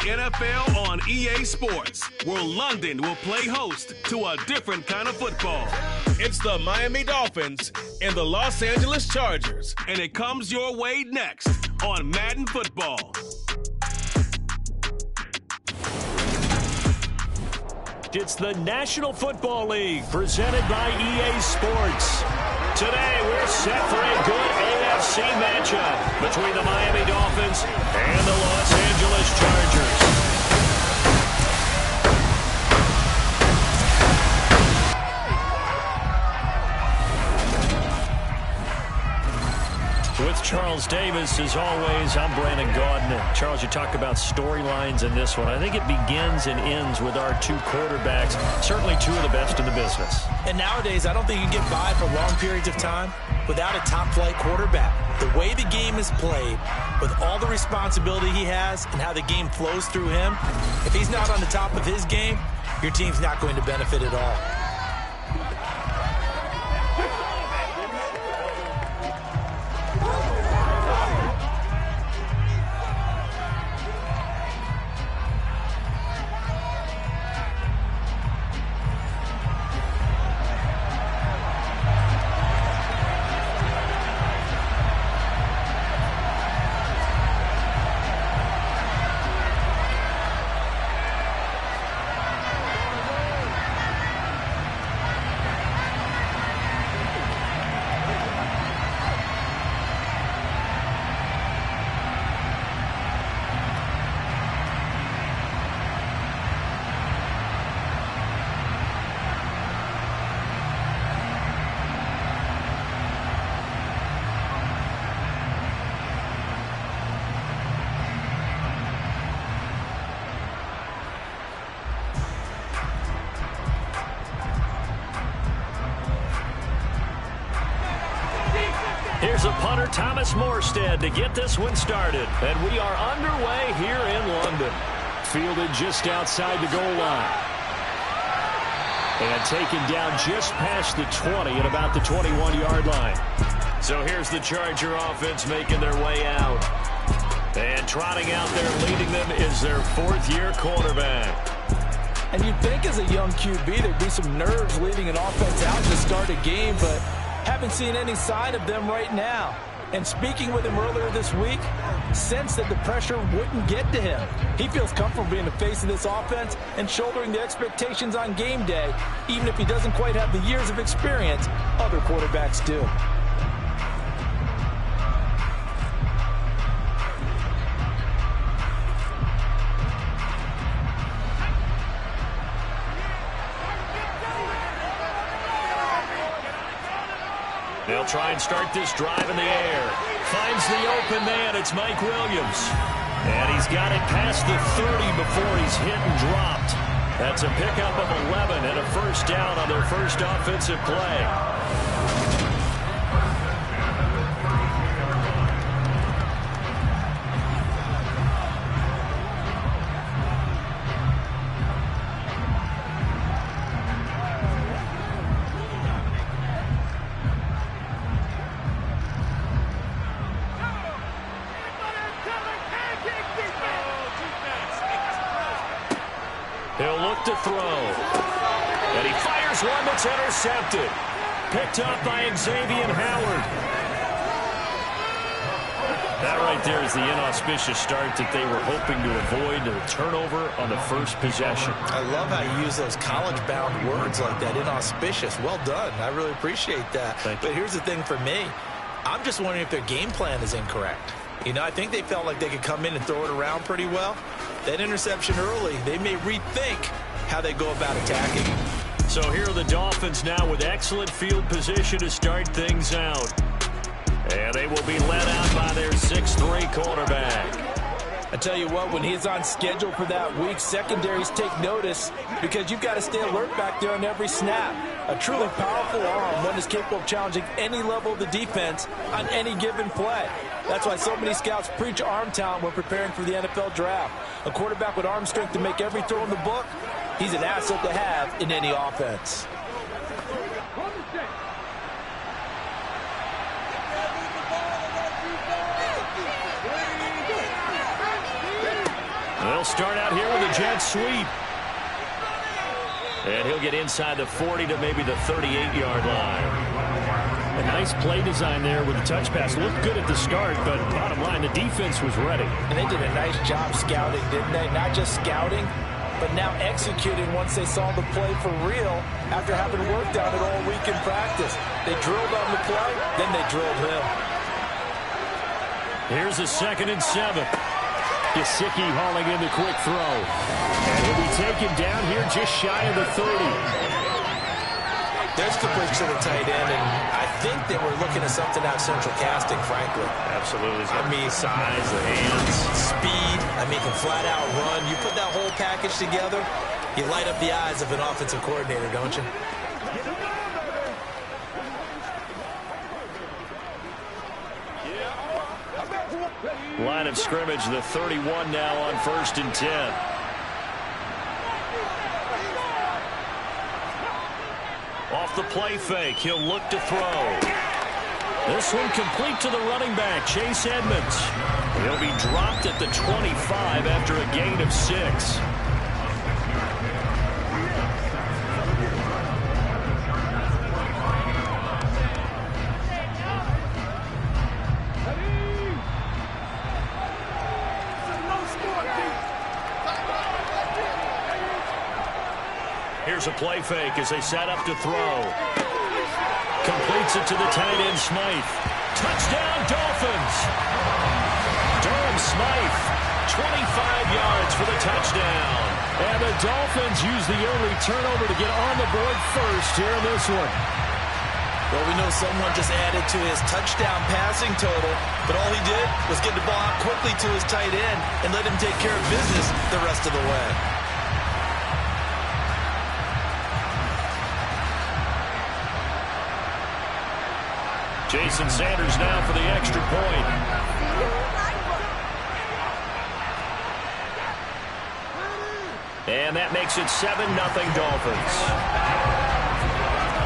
NFL on EA Sports, where London will play host to a different kind of football. It's the Miami Dolphins and the Los Angeles Chargers, and it comes your way next on Madden Football. It's the National Football League presented by EA Sports. Today we're set for a good AFC matchup between the Miami Dolphins and the Los Angeles Chargers. With Charles Davis, as always, I'm Brandon Gaudin. Charles, you talk about storylines in this one. I think it begins and ends with our two quarterbacks, certainly two of the best in the business. And nowadays, I don't think you can get by for long periods of time without a top-flight quarterback. The way the game is played, with all the responsibility he has and how the game flows through him, if he's not on the top of his game, your team's not going to benefit at all. Here's a punter, Thomas Morstead, to get this one started. And we are underway here in London. Fielded just outside the goal line. And taken down just past the 20 at about the 21-yard line. So here's the Charger offense making their way out. And trotting out there leading them is their fourth-year quarterback. And you'd think as a young QB there'd be some nerves leading an offense out to start a game, but haven't seen any sign of them right now. And speaking with him earlier this week, sensed that the pressure wouldn't get to him. He feels comfortable being the face of this offense and shouldering the expectations on game day, even if he doesn't quite have the years of experience other quarterbacks do. They'll try and start this drive in the air. Finds the open man. It's Mike Williams. And he's got it past the 30 before he's hit and dropped. That's a pickup of 11 and a first down on their first offensive play. He'll look to throw. And he fires one that's intercepted. Picked up by Xavier Howard. That right there is the inauspicious start that they were hoping to avoid, a turnover on the first possession. I love how you use those college-bound words like that, inauspicious. Well done. I really appreciate that. But here's the thing for me. I'm just wondering if their game plan is incorrect. You know, I think they felt like they could come in and throw it around pretty well. That interception early, they may rethink how they go about attacking. So here are the Dolphins now with excellent field position to start things out. And they will be led out by their 6'3" quarterback. I tell you what, when he's on schedule for that week, secondaries take notice because you've got to stay alert back there on every snap. A truly powerful arm, one is capable of challenging any level of the defense on any given play. That's why so many scouts preach arm talent when preparing for the NFL draft. A quarterback with arm strength to make every throw in the book, he's an asset to have in any offense. They'll start out here with a jet sweep. And he'll get inside the 40 to maybe the 38-yard line. A nice play design there with the touch pass. Looked good at the start, but bottom line, the defense was ready. And they did a nice job scouting, didn't they? Not just scouting, but now executing once they saw the play for real after having worked on it all week in practice. They drilled on the play, then they drilled him. Here's a 2nd and 7. Gesicki hauling in the quick throw. And he'll be taken down here just shy of the 30. There's completion to the tight end, and I think they were looking at something out of central casting, frankly. Absolutely. I mean, size, the hands, speed. I mean, can flat out run. You put that whole package together, you light up the eyes of an offensive coordinator, don't you? Line of scrimmage, the 31 now on 1st and 10. Off the play fake, he'll look to throw. This one complete to the running back, Chase Edmonds. He'll be dropped at the 25 after a gain of 6. Here's a play fake as they set up to throw. Completes it to the tight end, Smythe. Touchdown, Dolphins! Durham Smythe, 25 yards for the touchdown. And the Dolphins use the early turnover to get on the board first here in this one. Well, we know someone just added to his touchdown passing total, but all he did was get the ball out quickly to his tight end and let him take care of business the rest of the way. Jason Sanders now for the extra point. And that makes it 7-0 Dolphins.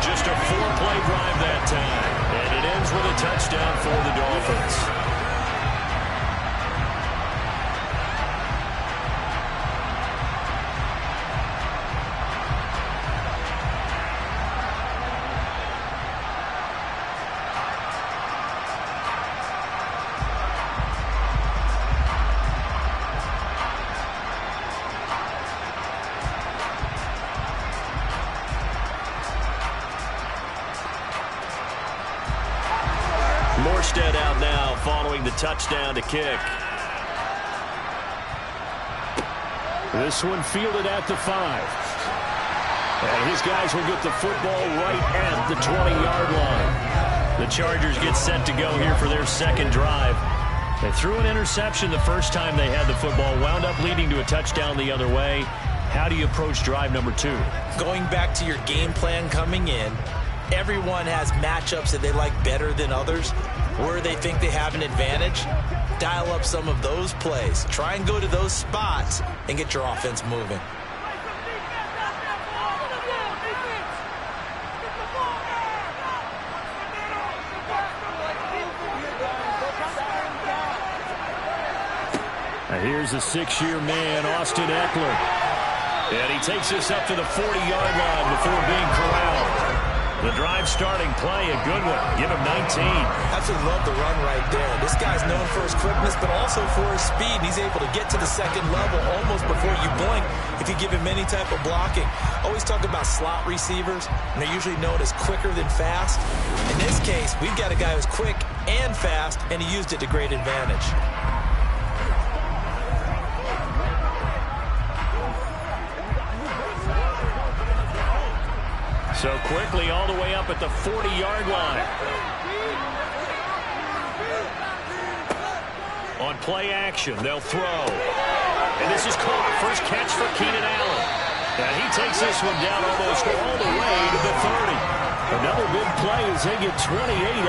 Just a 4-play drive that time. And it ends with a touchdown for the Dolphins. Morstead out now following the touchdown to kick. This one fielded at the 5. And his guys will get the football right at the 20-yard line. The Chargers get set to go here for their second drive. They threw an interception the first time they had the football, wound up leading to a touchdown the other way. How do you approach drive number 2? Going back to your game plan coming in, everyone has matchups that they like better than others, where they think they have an advantage. Dial up some of those plays. Try and go to those spots and get your offense moving. Now here's a 6-year man, Austin Eckler. And he takes this up to the 40-yard line before being corralled. The drive starting play, a good one. Give him 19. Absolutely love the run right there. This guy's known for his quickness, but also for his speed. And he's able to get to the second level almost before you blink if you give him any type of blocking. Always talk about slot receivers, and they're usually known as quicker than fast. In this case, we've got a guy who's quick and fast, and he used it to great advantage. So quickly all the way up at the 40-yard line. On play action, they'll throw. And this is caught. First catch for Keenan Allen. And he takes this one down almost all the way to the 30. Another big play as they get 28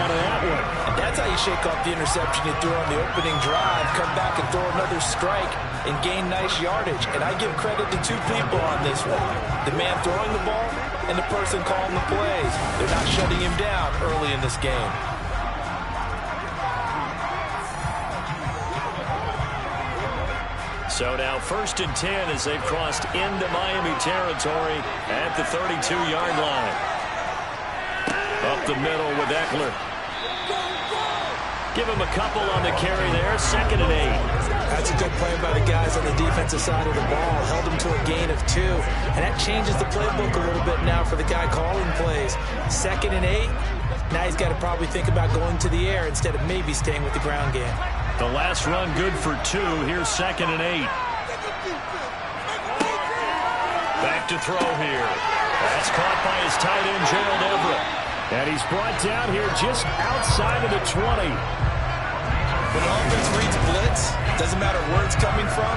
out of that one. And that's how you shake off the interception you threw on the opening drive, come back and throw another strike and gain nice yardage. And I give credit to two people on this one. The man throwing the ball and the person calling the plays. They're not shutting him down early in this game. So now 1st and 10 as they've crossed into Miami territory at the 32-yard line. Up the middle with Eckler. Give him a couple on the carry there. 2nd and 8. That's a good play by the guys on the defensive side of the ball. Held him to a gain of 2. And that changes the playbook a little bit now for the guy calling plays. 2nd and 8. Now he's got to probably think about going to the air instead of maybe staying with the ground game. The last run good for 2. Here's 2nd and 8. Back to throw here. That's caught by his tight end, Gerald Everett. And he's brought down here just outside of the 20. When the offense reads blitz, doesn't matter where it's coming from,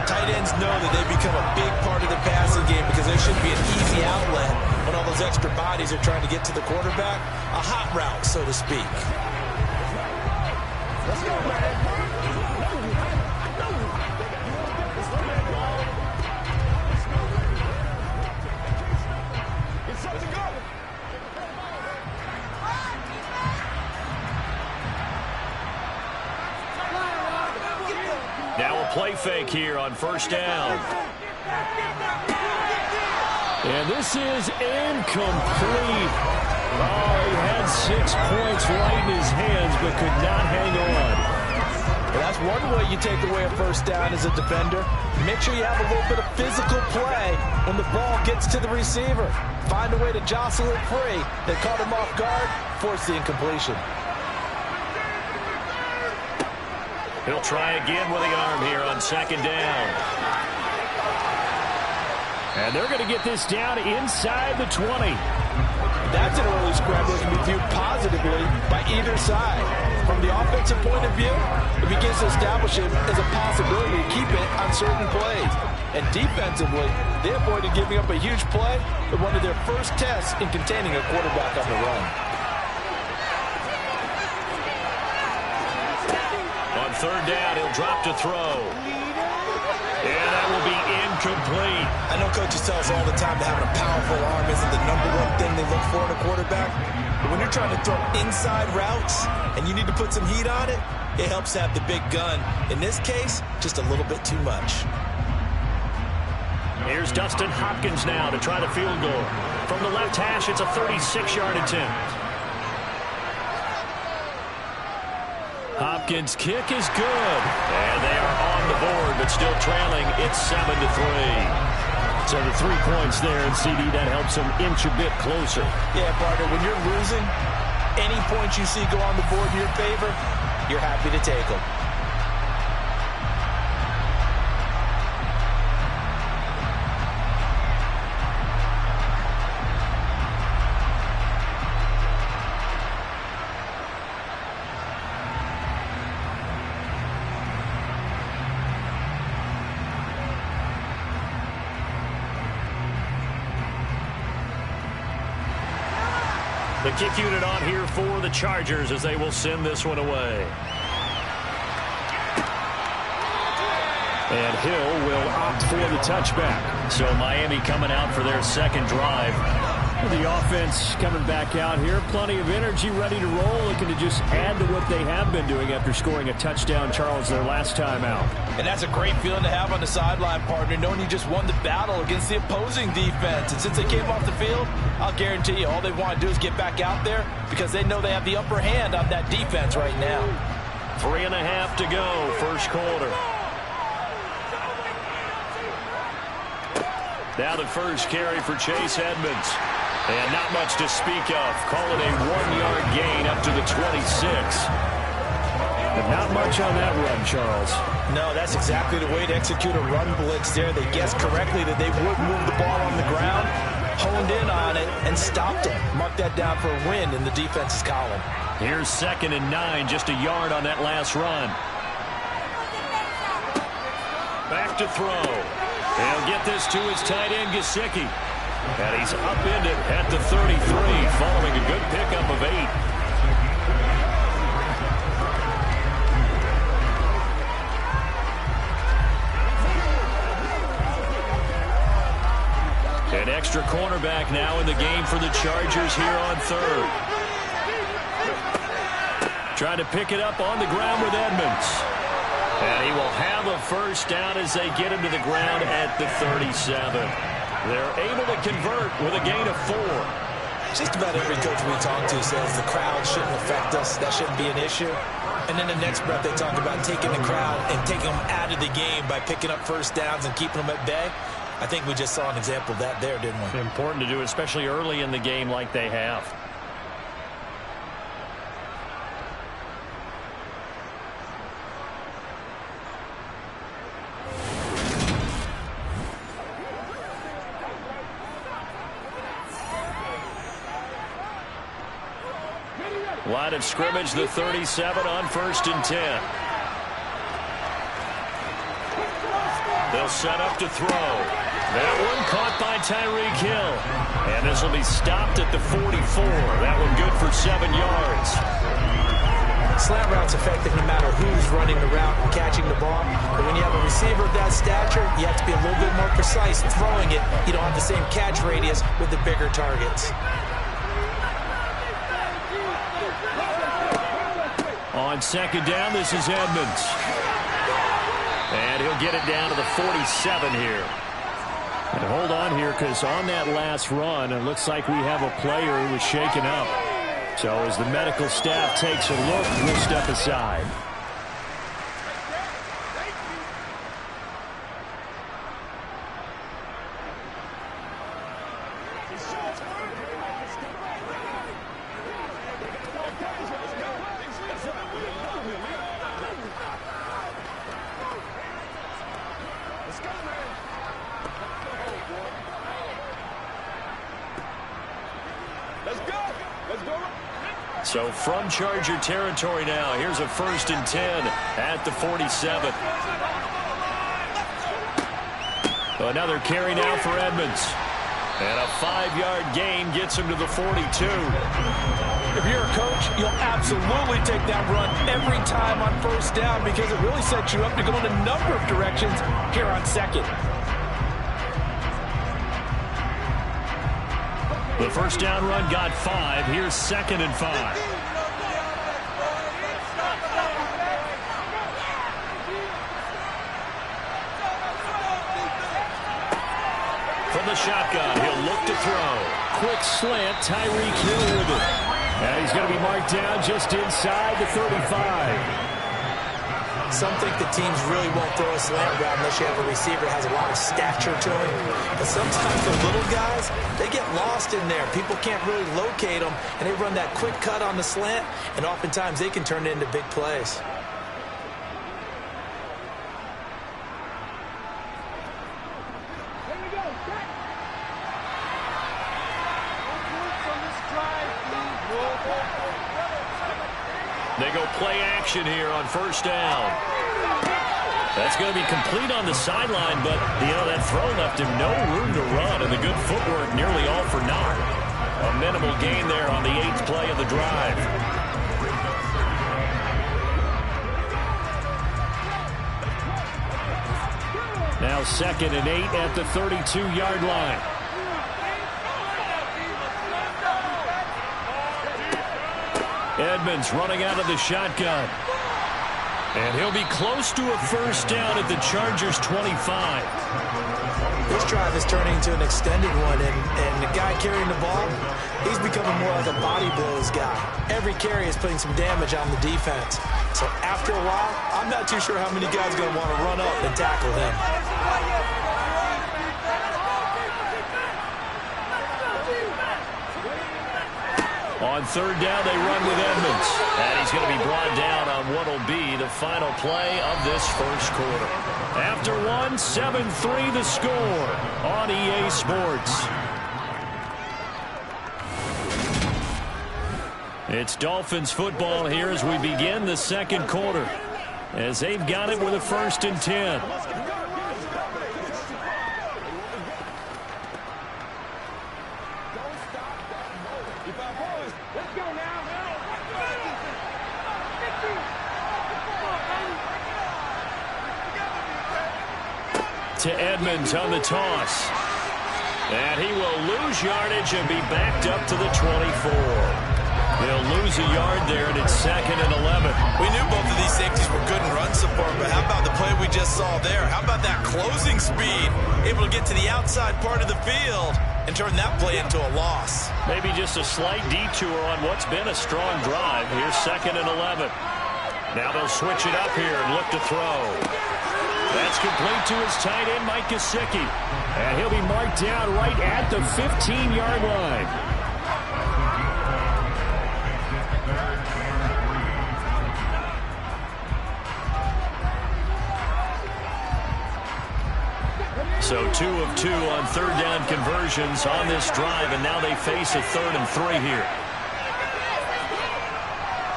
tight ends know that they become a big part of the passing game because they should be an easy outlet when all those extra bodies are trying to get to the quarterback. A hot route, so to speak. Let's go, man. Now a play fake here on 1st down. And this is incomplete. Oh, he had 6 points right in his hands, but could not hang on. Well, that's one way you take away a 1st down as a defender. Make sure you have a little bit of physical play when the ball gets to the receiver. Find a way to jostle it free. They caught him off guard, force the incompletion. He'll try again with the arm here on 2nd down. And they're going to get this down inside the 20. That's an early scramble that can be viewed positively by either side. From the offensive point of view, it begins to establish it as a possibility to keep it on certain plays. And defensively, they avoided giving up a huge play with one of their first tests in containing a quarterback on the run. On 3rd down, he'll drop to throw. And that will be incomplete. I know coaches tell us all the time that having a powerful arm isn't the #1 thing they look for in a quarterback. But when you're trying to throw inside routes and you need to put some heat on it, it helps to have the big gun. In this case, just a little bit too much. Here's Dustin Hopkins now to try the field goal. From the left hash, it's a 36-yard attempt. Hopkins' kick is good. And they are on the board, but still trailing. It's 7-3. So the 3 points there, and CD, that helps them inch a bit closer. Yeah, partner, when you're losing, any points you see go on the board in your favor, you're happy to take them. The kick unit on here for the Chargers as they will send this one away. And Hill will opt for the touchback. So Miami coming out for their 2nd drive. The offense coming back out here. Plenty of energy, ready to roll. Looking to just add to what they have been doing after scoring a touchdown, Charles, their last time out. And that's a great feeling to have on the sideline, partner, knowing you just won the battle against the opposing defense. And since they came off the field, I'll guarantee you all they want to do is get back out there because they know they have the upper hand on that defense right now. 3.5 to go, 1st quarter. Now the first carry for Chase Edmonds. And not much to speak of. Call it a 1-yard gain up to the 26. But not much on that run, Charles. No, that's exactly the way to execute a run blitz there. They guessed correctly that they would move the ball on the ground, honed in on it, and stopped them. Mark that down for a win in the defense's column. Here's 2nd and 9, just a yard on that last run. Back to throw. He'll get this to his tight end, Gesicki. And he's upended at the 33, following a good pickup of 8. An extra cornerback now in the game for the Chargers here on 3rd. Trying to pick it up on the ground with Edmonds. And he will have a first down as they get him to the ground at the 37. They're able to convert with a gain of 4. Just about every coach we talk to says the crowd shouldn't affect us. That shouldn't be an issue. And then the next breath they talk about taking the crowd and taking them out of the game by picking up first downs and keeping them at bay. I think we just saw an example of that there, didn't we? Important to do, especially early in the game like they have. Line of scrimmage, the 37 on 1st and 10. They'll set up to throw. That one caught by Tyreek Hill. And this will be stopped at the 44. That one good for 7 yards. Slant route's effective no matter who's running the route and catching the ball. But when you have a receiver of that stature, you have to be a little bit more precise throwing it. You don't have the same catch radius with the bigger targets. On 2nd down, this is Edmonds. And he'll get it down to the 47 here. And hold on here, because on that last run, it looks like we have a player who was shaken up. So as the medical staff takes a look, we'll step aside. So from Charger territory now, here's a 1st and 10 at the 47. Another carry now for Edmonds. And a 5-yard gain gets him to the 42. If you're a coach, you'll absolutely take that run every time on 1st down because it really sets you up to go in a number of directions here on 2nd. The 1st down run got 5. Here's 2nd and 5. From the shotgun, he'll look to throw. Quick slant, Tyreek Hill with it. And he's going to be marked down just inside the 35. Some think the teams really won't throw a slant route unless you have a receiver that has a lot of stature to him. But sometimes the little guys, they get lost in there. People can't really locate them, and they run that quick cut on the slant, and oftentimes they can turn it into big plays. They go play action here on 1st down. That's going to be complete on the sideline, but, that throw left him no room to run, and the good footwork nearly all for naught. A minimal gain there on the 8th play of the drive. Now 2nd and 8 at the 32-yard line. Edmonds running out of the shotgun. And he'll be close to a 1st down at the Chargers' 25. This drive is turning into an extended one, and the guy carrying the ball, he's becoming more like a body blows guy. Every carry is putting some damage on the defense. So after a while, I'm not too sure how many guys are going to want to run up and tackle him. On 3rd down, they run with Edmonds. And he's going to be brought down on what will be the final play of this 1st quarter. After 7-3 the score on EA Sports. It's Dolphins football here as we begin the 2nd quarter. As they've got it with a 1st and 10. To Edmonds on the toss. And he will lose yardage and be backed up to the 24. They'll lose lose a yard there, and it's 2nd and 11. We knew both of these safeties were good in run support, but how about the play we just saw there? How about that closing speed? Able to get to the outside part of the field and turn that play into a loss. Maybe just a slight detour on what's been a strong drive. Here's 2nd and 11. Now they'll switch it up here and look to throw. That's complete to his tight end, Mike Gesicki. And he'll be marked down right at the 15-yard line. So 2 of 2 on third down conversions on this drive, and now they face a 3rd and 3 here.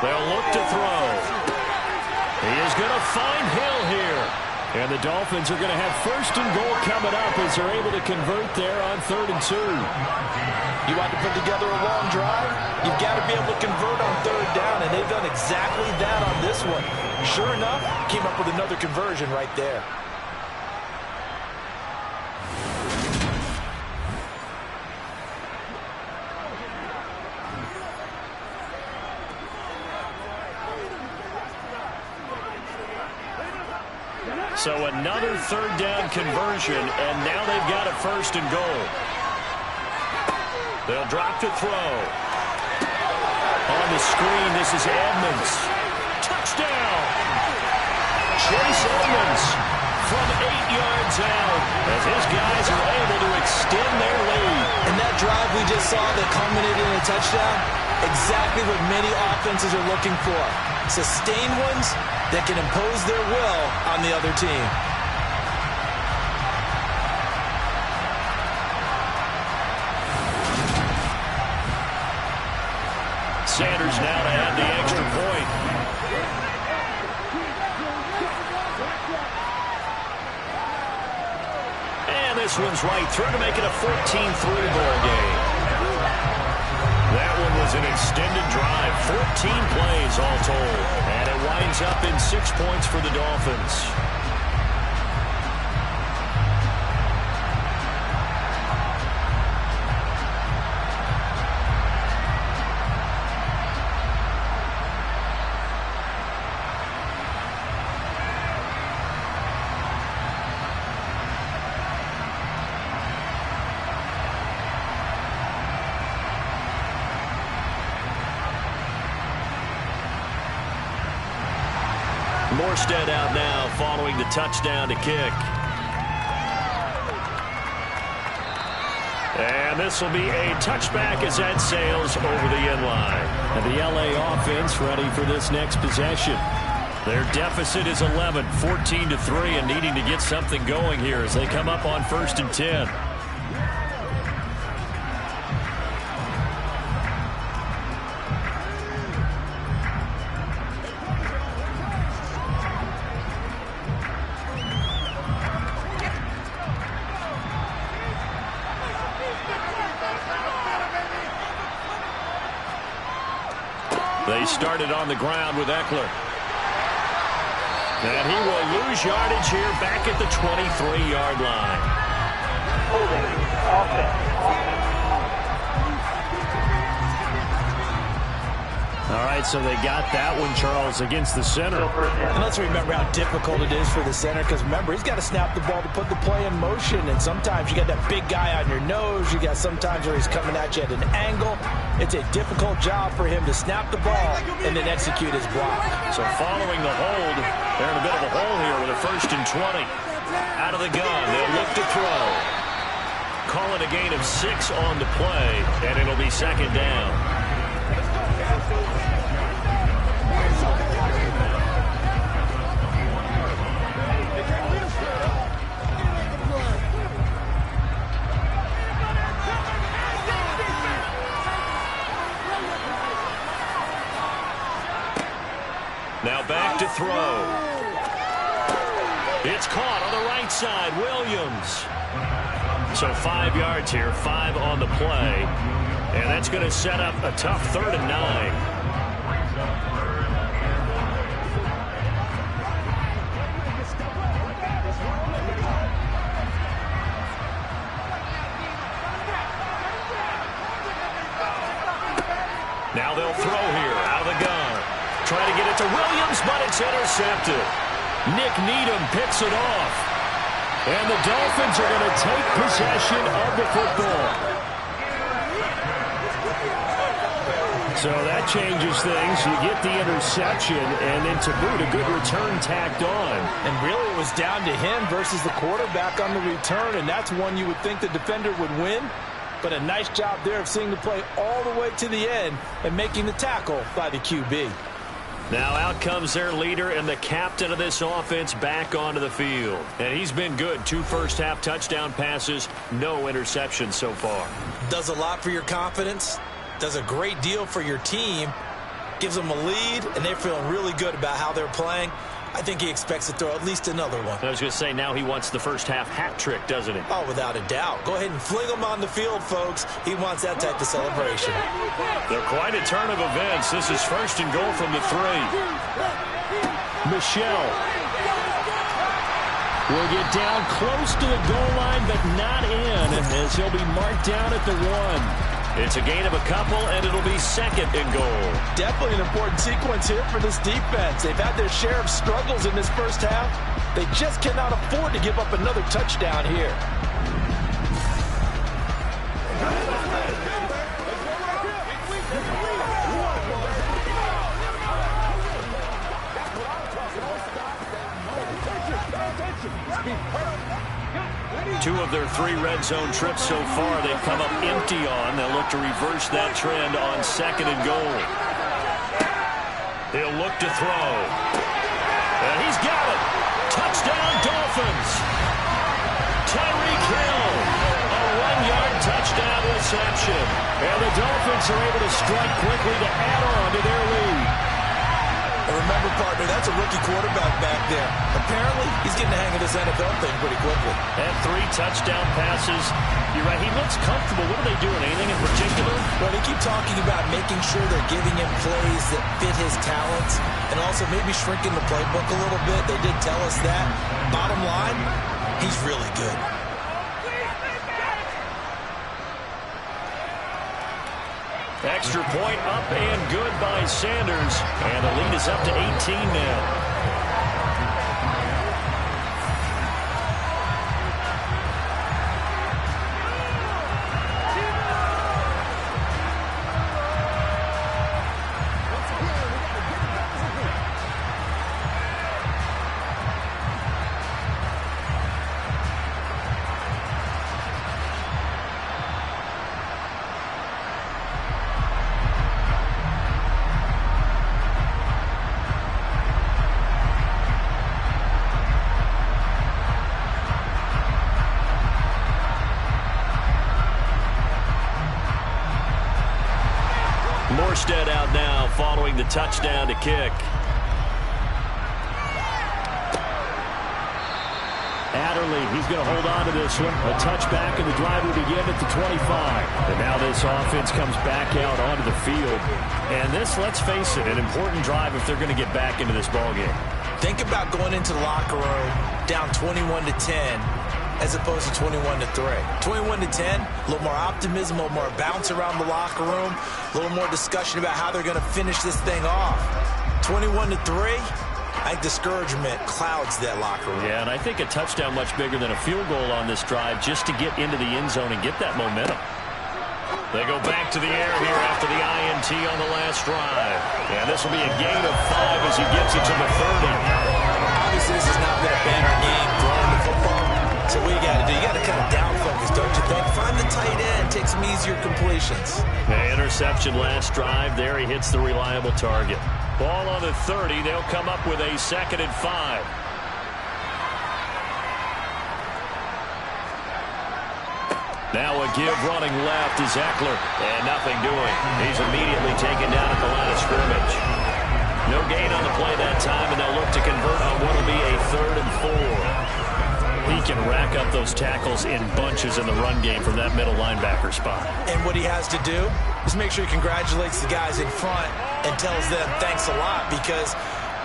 They'll look to throw. He is going to find Hill here. And the Dolphins are going to have 1st and goal coming up as they're able to convert there on 3rd and 2. You want to put together a long drive? You've got to be able to convert on 3rd down, and they've done exactly that on this one. Sure enough, came up with another conversion right there. So another 3rd down conversion, and now they've got a 1st and goal. They'll drop to throw. On the screen, this is Edmonds. Touchdown! Chase Edmonds from 8 yards out as his guys are able to extend their lead. And that drive we just saw that culminated in a touchdown, exactly what many offenses are looking for. Sustained ones that can impose their will on the other team. Sanders now to add the extra point. And this one's right through to make it a 14-3 ball game. That one was an extended drive, 14 plays all told. And it winds up in 6 points for the Dolphins. Morstead out now following the touchdown to kick. And this will be a touchback as that sails over the end line. And the LA offense ready for this next possession. Their deficit is 11, 14-3, and needing to get something going here as they come up on 1st and 10. They started on the ground with Eckler. And he will lose yardage here back at the 23-yard line. Holding offense. All right, so they got that one, Charles, against the center. And let's remember how difficult it is for the center, because remember, he's got to snap the ball to put the play in motion, and sometimes you got that big guy on your nose. You got sometimes where he's coming at you at an angle. It's a difficult job for him to snap the ball and then execute his block. So following the hold, they're in a bit of a hole here with a 1st and 20. Out of the gun, they'll look to throw. Call it a gain of 6 on the play, and it'll be 2nd down. Now back to throw. It's caught on the right side. Williams. So 5 yards here, 5 on the play. And that's going to set up a tough 3rd and 9. Now they'll throw here out of the gun. Try to get it to Williams, but it's intercepted. Nick Needham picks it off. And the Dolphins are going to take possession of the football. So that changes things. You get the interception, and then to boot, a good return tacked on. And really, it was down to him versus the quarterback on the return, and that's one you would think the defender would win. But a nice job there of seeing the play all the way to the end and making the tackle by the QB. Now out comes their leader and the captain of this offense back onto the field. And he's been good. 2 first-half touchdown passes, no interceptions so far. Does a lot for your confidence. Does a great deal for your team. Gives them a lead, and they're feeling really good about how they're playing. I think he expects to throw at least another one. I was going to say, now he wants the first-half hat trick, doesn't he? Oh, without a doubt. Go ahead and fling him on the field, folks. He wants that type of celebration. They're quite a turn of events. This is 1st and goal from the 3. Michelle will get down close to the goal line, but not in, as he'll be marked down at the 1. It's a gain of a couple, and it'll be 2nd and goal. Definitely an important sequence here for this defense. They've had their share of struggles in this first half. They just cannot afford to give up another touchdown here. Two of their 3 red zone trips so far, they've come up empty on. They'll look to reverse that trend on 2nd and goal. He'll look to throw. And he's got it. Touchdown, Dolphins. Tyreek Hill. A 1-yard touchdown reception. And the Dolphins are able to strike quickly to add on to their lead. And remember, partner, that's a rookie quarterback back there. Apparently, he's getting the hang of this NFL thing pretty quickly. And 3 touchdown passes. You're right, he looks comfortable. What are they doing? Anything in particular? Well, they keep talking about making sure they're giving him plays that fit his talents and also maybe shrinking the playbook a little bit. They did tell us that. Bottom line, he's really good. Extra point up and good by Sanders. And the lead is up to 18 now. Morstead out now following the touchdown to kick. Adderley, he's going to hold on to this one. A touchback, and the drive will begin at the 25. And now this offense comes back out onto the field. And this, let's face it, an important drive if they're going to get back into this ballgame. Think about going into the locker room down 21-10 as opposed to 21-3. 21-10, a little more optimism, a little more bounce around the locker room, a little more discussion about how they're going to finish this thing off. 21-3, I think discouragement clouds that locker room. Yeah, and I think a touchdown much bigger than a field goal on this drive just to get into the end zone and get that momentum. They go back to the air here after the INT on the last drive. And this will be a gain of 5 as he gets it to the 30. Obviously, this has not been a banner game throwing the football. So what you got to do, you got to kind of down focus, don't you think? Find the tight end, take some easier completions. The interception last drive. There he hits the reliable target. Ball on the 30. They'll come up with a 2nd and 5. Now a give running left is Eckler. And nothing doing. He's immediately taken down at the line of scrimmage. No gain on the play that time, and they'll look to convert on what will be a 3rd and 4. He can rack up those tackles in bunches in the run game from that middle linebacker spot. And what he has to do is make sure he congratulates the guys in front and tells them thanks a lot, because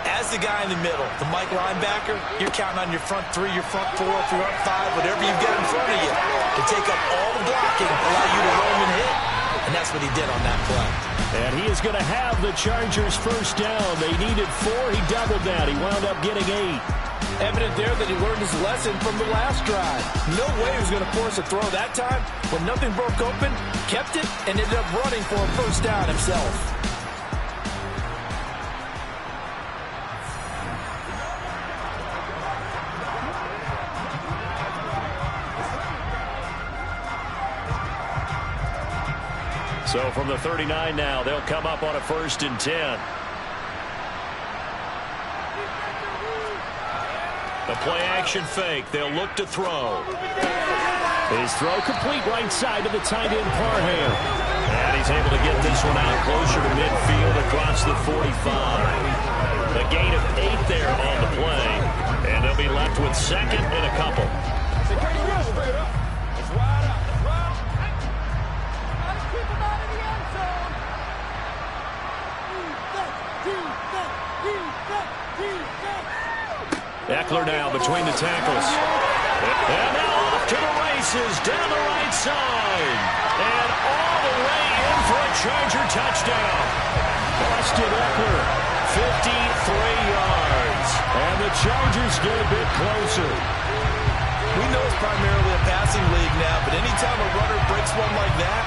as the guy in the middle, the Mike linebacker, you're counting on your front 3, your front 4, your front 5, whatever you've got in front of you to take up all the blocking, allow you to roam and hit. And and that's what he did on that play. And he is going to have the Chargers first down. They needed 4. He doubled that. He wound up getting 8. Evident there that he learned his lesson from the last drive. No way he was going to force a throw that time. When nothing broke open, kept it, and ended up running for a first down himself. So from the 39 now, they'll come up on a 1st and 10. The play-action fake. They'll look to throw. His throw complete right side to the tight end Parham. And he's able to get this one out closer to midfield across the 45. The gain of 8 there on the play. And they'll be left with 2nd and a couple. Eckler now between the tackles. And now off to the races down the right side. And all the way in for a Charger touchdown. Austin Eckler, 53 yards. And the Chargers get a bit closer. We know it's primarily a passing league now, but anytime a runner breaks one like that,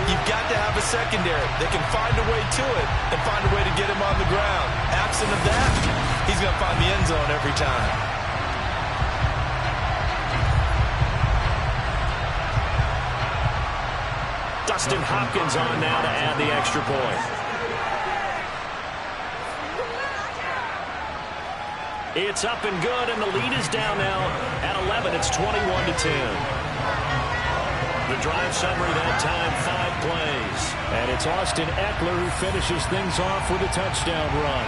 you've got to have a secondary that can find a way to it and find a way to get him on the ground. Absent of that, he's going to find the end zone every time. Dustin Hopkins on now to add the extra point. It's up and good, and the lead is down now at 11. It's 21-10. The drive summary that time, 5 plays. And it's Austin Eckler who finishes things off with a touchdown run.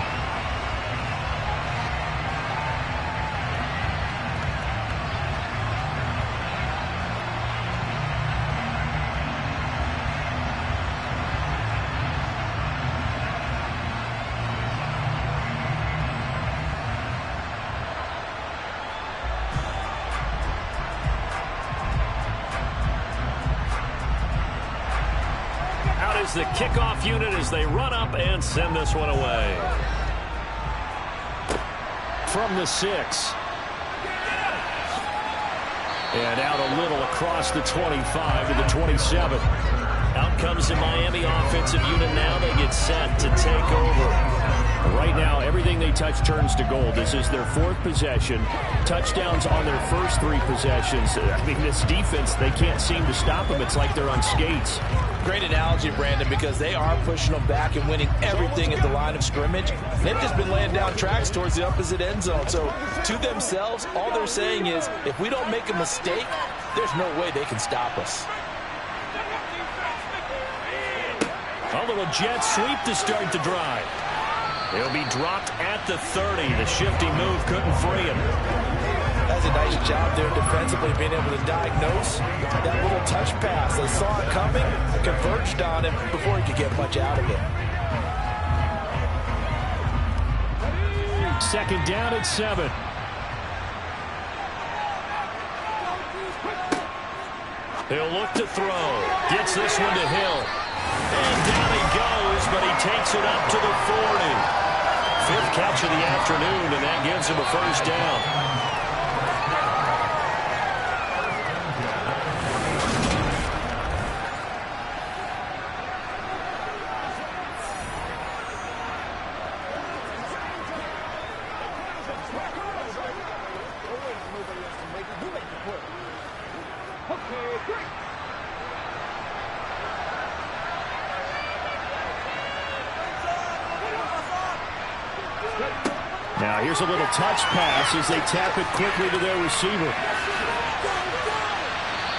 The kickoff unit as they run up and send this one away. From the 6. And out a little across the 25 to the 27. Out comes the Miami offensive unit now. They get set to take over. Right now, everything they touch turns to gold. This is their 4th possession. Touchdowns on their first 3 possessions. I mean, this defense, they can't seem to stop them. It's like they're on skates. Great analogy, Brandon, because they are pushing them back and winning everything at the line of scrimmage. They've just been laying down tracks towards the opposite end zone. So to themselves, all they're saying is, if we don't make a mistake, there's no way they can stop us. A little jet sweep to start the drive. He'll be dropped at the 30. The shifty move couldn't free him. That's a nice job there defensively, being able to diagnose that little touch pass. They saw it coming, converged on him before he could get much out of it. 2nd down at 7. He'll look to throw. Gets this one to Hill. And down he goes, but he takes it up to the 40. 5th catch of the afternoon, and that gives him a first down. Now here's a little touch pass as they tap it quickly to their receiver.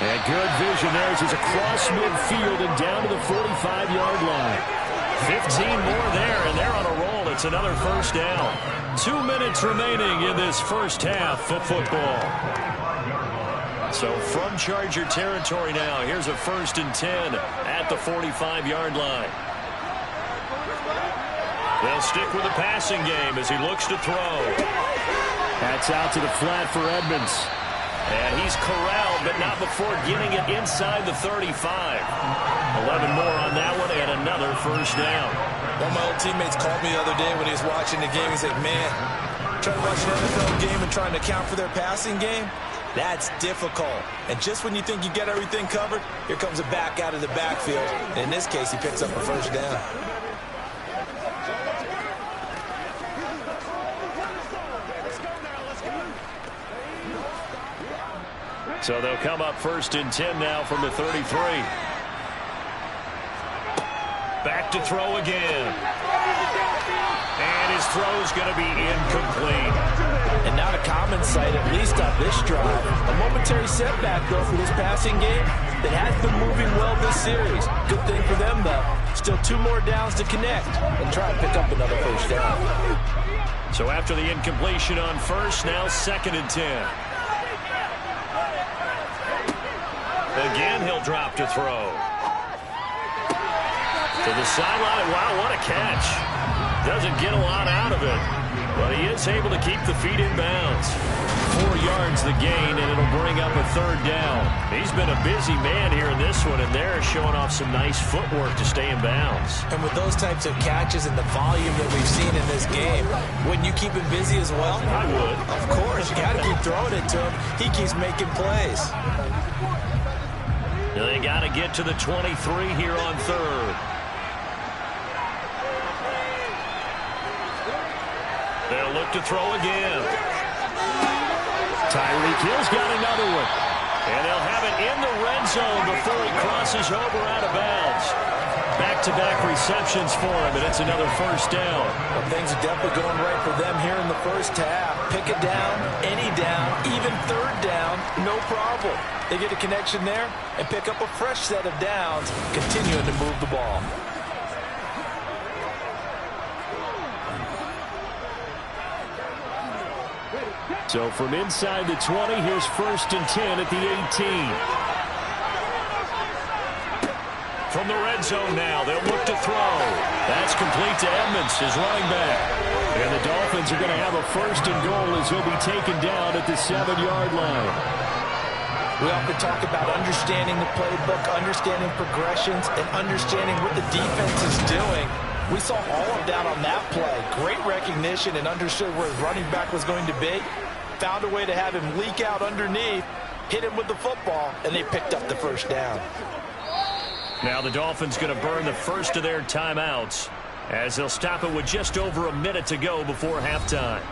And good vision there as he's across midfield and down to the 45-yard line. 15 more there, and they're on a roll. It's another first down. 2 minutes remaining in this first half of football. So from Charger territory now, here's a 1st and 10 at the 45-yard line. They'll stick with the passing game as he looks to throw. That's out to the flat for Edmonds. And he's corralled, but not before getting it inside the 35. 11 more on that one and another first down. One of my old teammates called me the other day when he was watching the game. He said, man, trying to watch an NFL game and trying to account for their passing game, that's difficult. And just when you think you get everything covered, here comes a back out of the backfield. And in this case, he picks up a first down. So they'll come up 1st and 10 now from the 33. Back to throw again. And his throw's going to be incomplete. And not a common sight, at least on this drive. A momentary setback, though, for this passing game that has been moving well this series. Good thing for them, though. Still 2 more downs to connect and try and pick up another first down. So after the incompletion on first, now 2nd and 10. Again, he'll drop to throw. To the sideline. Wow, what a catch. Doesn't get a lot out of it, but he is able to keep the feet in bounds. 4 yards the gain, and it'll bring up a 3rd down. He's been a busy man here in this one, and they're showing off some nice footwork to stay in bounds. And with those types of catches and the volume that we've seen in this game, wouldn't you keep him busy as well? I would. Of course. You got to keep throwing it to him. He keeps making plays. They got to get to the 23 here on 3rd. They'll look to throw again. Tyreek Hill's got another one. And they'll have it in the red zone before he crosses over out of bounds. Back-to-back receptions for him, and it's another first down. Well, things are definitely going right for them here in the first half. Pick it down, any down, even 3rd down, no problem. They get a connection there and pick up a fresh set of downs, continuing to move the ball. So from inside the 20, here's 1st and 10 at the 18. From the red zone now, they'll look to throw. That's complete to Edmonds, his running back. And the Dolphins are going to have a 1st and goal as he'll be taken down at the 7-yard line. We often talk about understanding the playbook, understanding progressions, and understanding what the defense is doing. We saw all of that on that play. Great recognition and understood where his running back was going to be. Found a way to have him leak out underneath, hit him with the football, and they picked up the first down. Now the Dolphins going to burn the first of their timeouts as they'll stop it with just over a minute to go before halftime.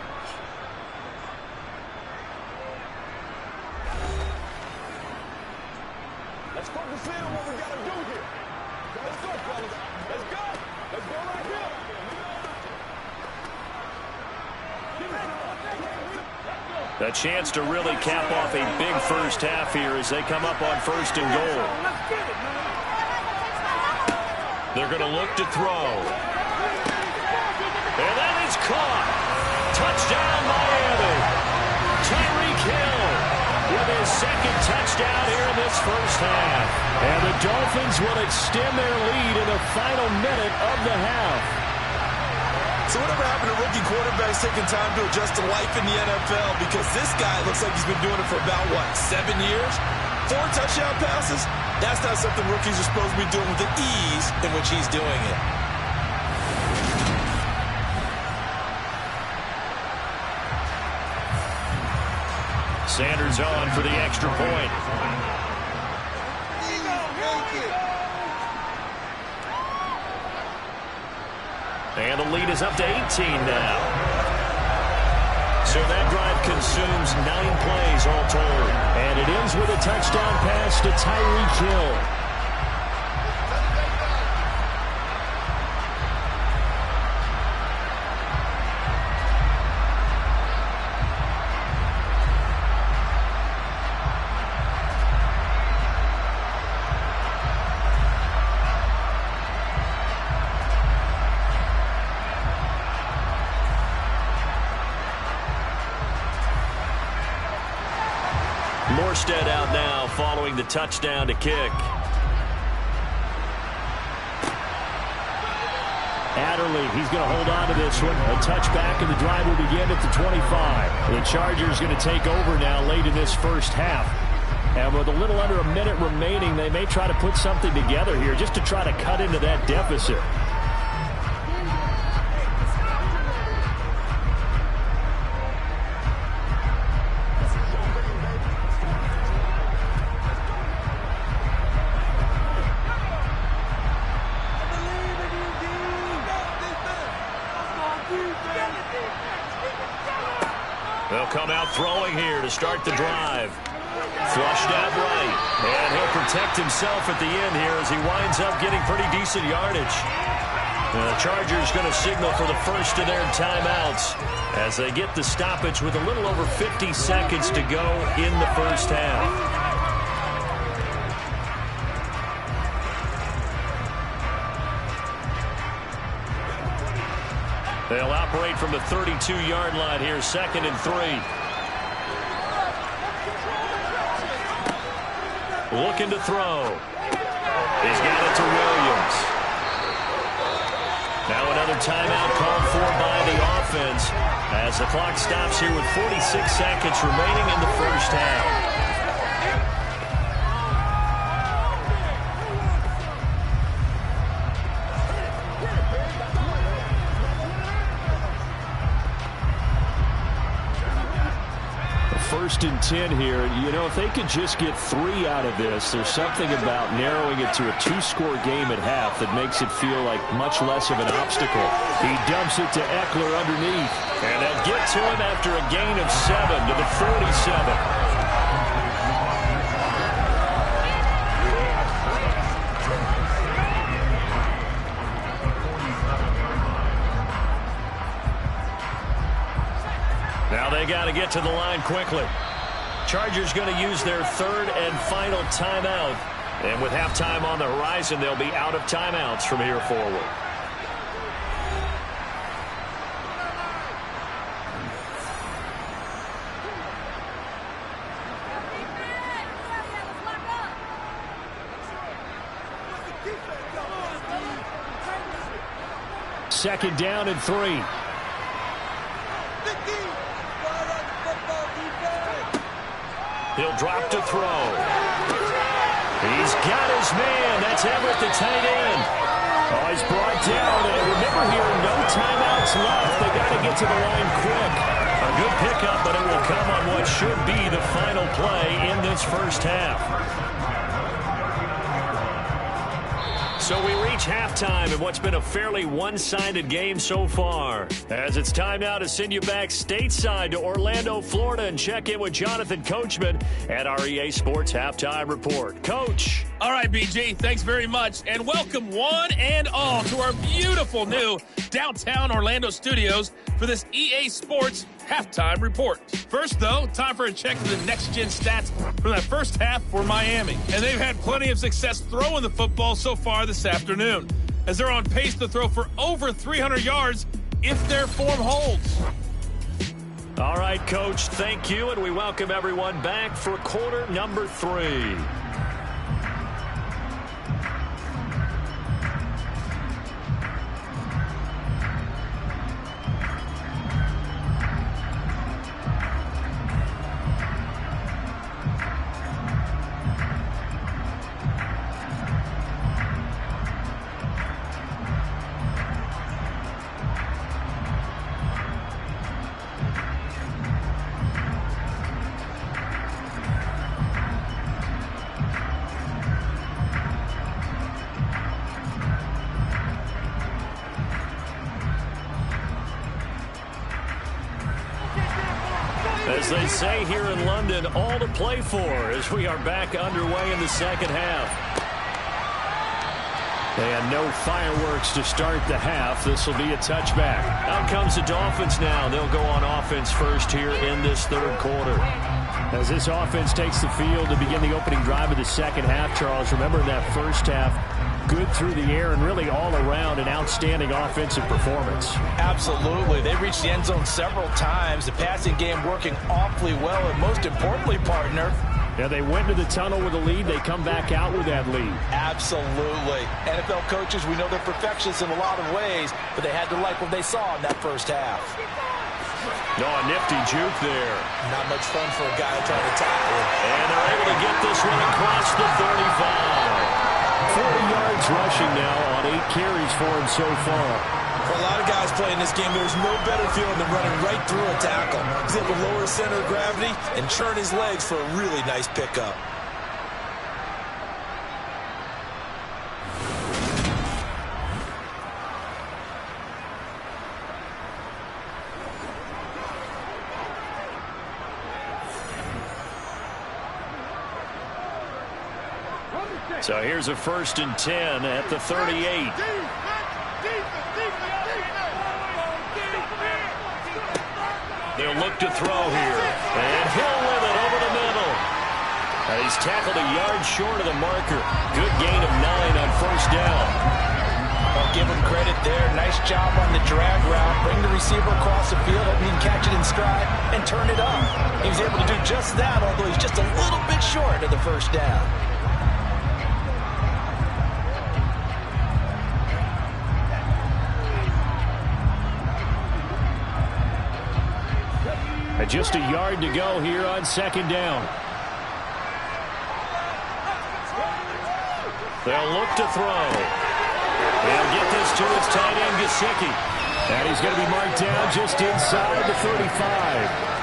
Let's focus in on what we got to do here. Let's go, fellas. Let's go. Let's go right here. A chance to really cap off a big first half here as they come up on 1st and goal. They're going to look to throw. And that is caught. Touchdown, Miami. Tyreek Hill with his 2nd touchdown here in this first half. And the Dolphins will extend their lead in the final minute of the half. So whatever happened to rookie quarterbacks taking time to adjust to life in the NFL? Because this guy looks like he's been doing it for about, 7 years? 4 touchdown passes? That's not something rookies are supposed to be doing with the ease in which he's doing it. Sanders on for the extra point. And the lead is up to 18 now. So that drive consumes 9 plays all told. And it ends with a touchdown pass to Tyreek Hill. Morstead out now following the touchdown to kick. At better lead. He's going to hold on to this one. A touchback, and the drive will begin at the 25. The Chargers going to take over now late in this first half. And with a little under a minute remaining, they may try to put something together here just to try to cut into that deficit. They'll come out throwing here to start the drive. Flushed out right. And he'll protect himself at the end here as he winds up getting pretty decent yardage. And the Chargers going to signal for the first of their timeouts as they get the stoppage with a little over 50 seconds to go in the first half. They'll operate from the 32-yard line here, 2nd and 3. Looking to throw. He's got it to Williams. Now another timeout called for by the offense as the clock stops here with 46 seconds remaining in the first half. First and 10 here. You know, if they could just get 3 out of this, there's something about narrowing it to a 2-score game at half that makes it feel like much less of an obstacle. He dumps it to Eckler underneath. And they'll get to him after a gain of 7 to the 47. Now they got to get to the line quickly. Chargers going to use their 3rd and final timeout. And with halftime on the horizon, they'll be out of timeouts from here forward. Second down and 3. He'll drop to throw. He's got his man. That's Everett, the tight end. Oh, he's brought down. And remember here, no timeouts left. They got to get to the line quick. A good pickup, but it will come on what should be the final play in this first half. So we reach halftime in what's been a fairly one-sided game so far. As it's time now to send you back stateside to Orlando, Florida, and check in with Jonathan Coachman at our EA Sports Halftime Report. Coach. All right, BG, thanks very much. And welcome one and all to our beautiful new downtown Orlando studios for this EA Sports Halftime Report. First, though, time for a check of the next-gen stats from that first half for Miami. And they've had plenty of success throwing the football so far this afternoon, as they're on pace to throw for over 300 yards if their form holds. All right, Coach, thank you, and we welcome everyone back for quarter number 3. As they say here in London, all to play for as we are back underway in the second half. And no fireworks to start the half. This will be a touchback. Out comes the Dolphins now. They'll go on offense first here in this third quarter. As this offense takes the field to begin the opening drive of the second half, Charles, remember that first half, good through the air and really all around an outstanding offensive performance. Absolutely. They reached the end zone several times. The passing game working awfully well. And most importantly, partner, Yeah, they went to the tunnel with a lead. They come back out with that lead. Absolutely. NFL coaches, we know they're perfectionists in a lot of ways, but they had to like what they saw in that first half. No, a nifty juke there. Not much fun for a guy trying to tackle him. And they're able to get this one across the 35. 40 yards rushing now on 8 carries for him so far. For a lot of guys playing this game, there's no better feeling than running right through a tackle. He's able to lower his center of gravity and churn his legs for a really nice pickup. So here's a 1st and 10 at the 38. They'll look to throw here. And Hill with it over the middle. And he's tackled a yard short of the marker. Good gain of 9 on 1st down. I'll give him credit there. Nice job on the drag route. Bring the receiver across the field, help him catch it in stride, and turn it up. He was able to do just that, although he's just a little bit short of the 1st down. Just a yard to go here on 2nd down. They'll look to throw. They'll get this to his tight end, Gesicki. And he's going to be marked down just inside the 35.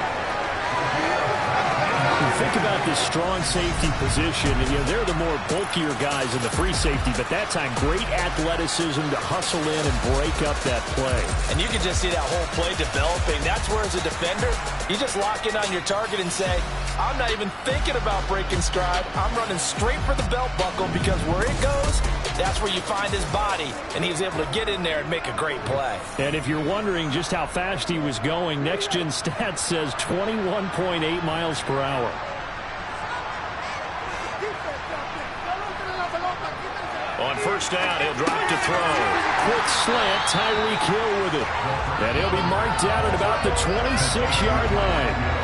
Think about this strong safety position. You know, they're the more bulkier guys in the free safety, but that time great athleticism to hustle in and break up that play. And you can just see that whole play developing. That's where, as a defender, you just lock in on your target and say, I'm not even thinking about breaking stride. I'm running straight for the belt buckle, because where it goes, that's where you find his body. And he was able to get in there and make a great play. And if you're wondering just how fast he was going, Next Gen Stats says 21.8 miles per hour. On 1st down, he'll drop to throw. Quick slant, Tyreek Hill with it. And he'll be marked down at about the 26-yard line.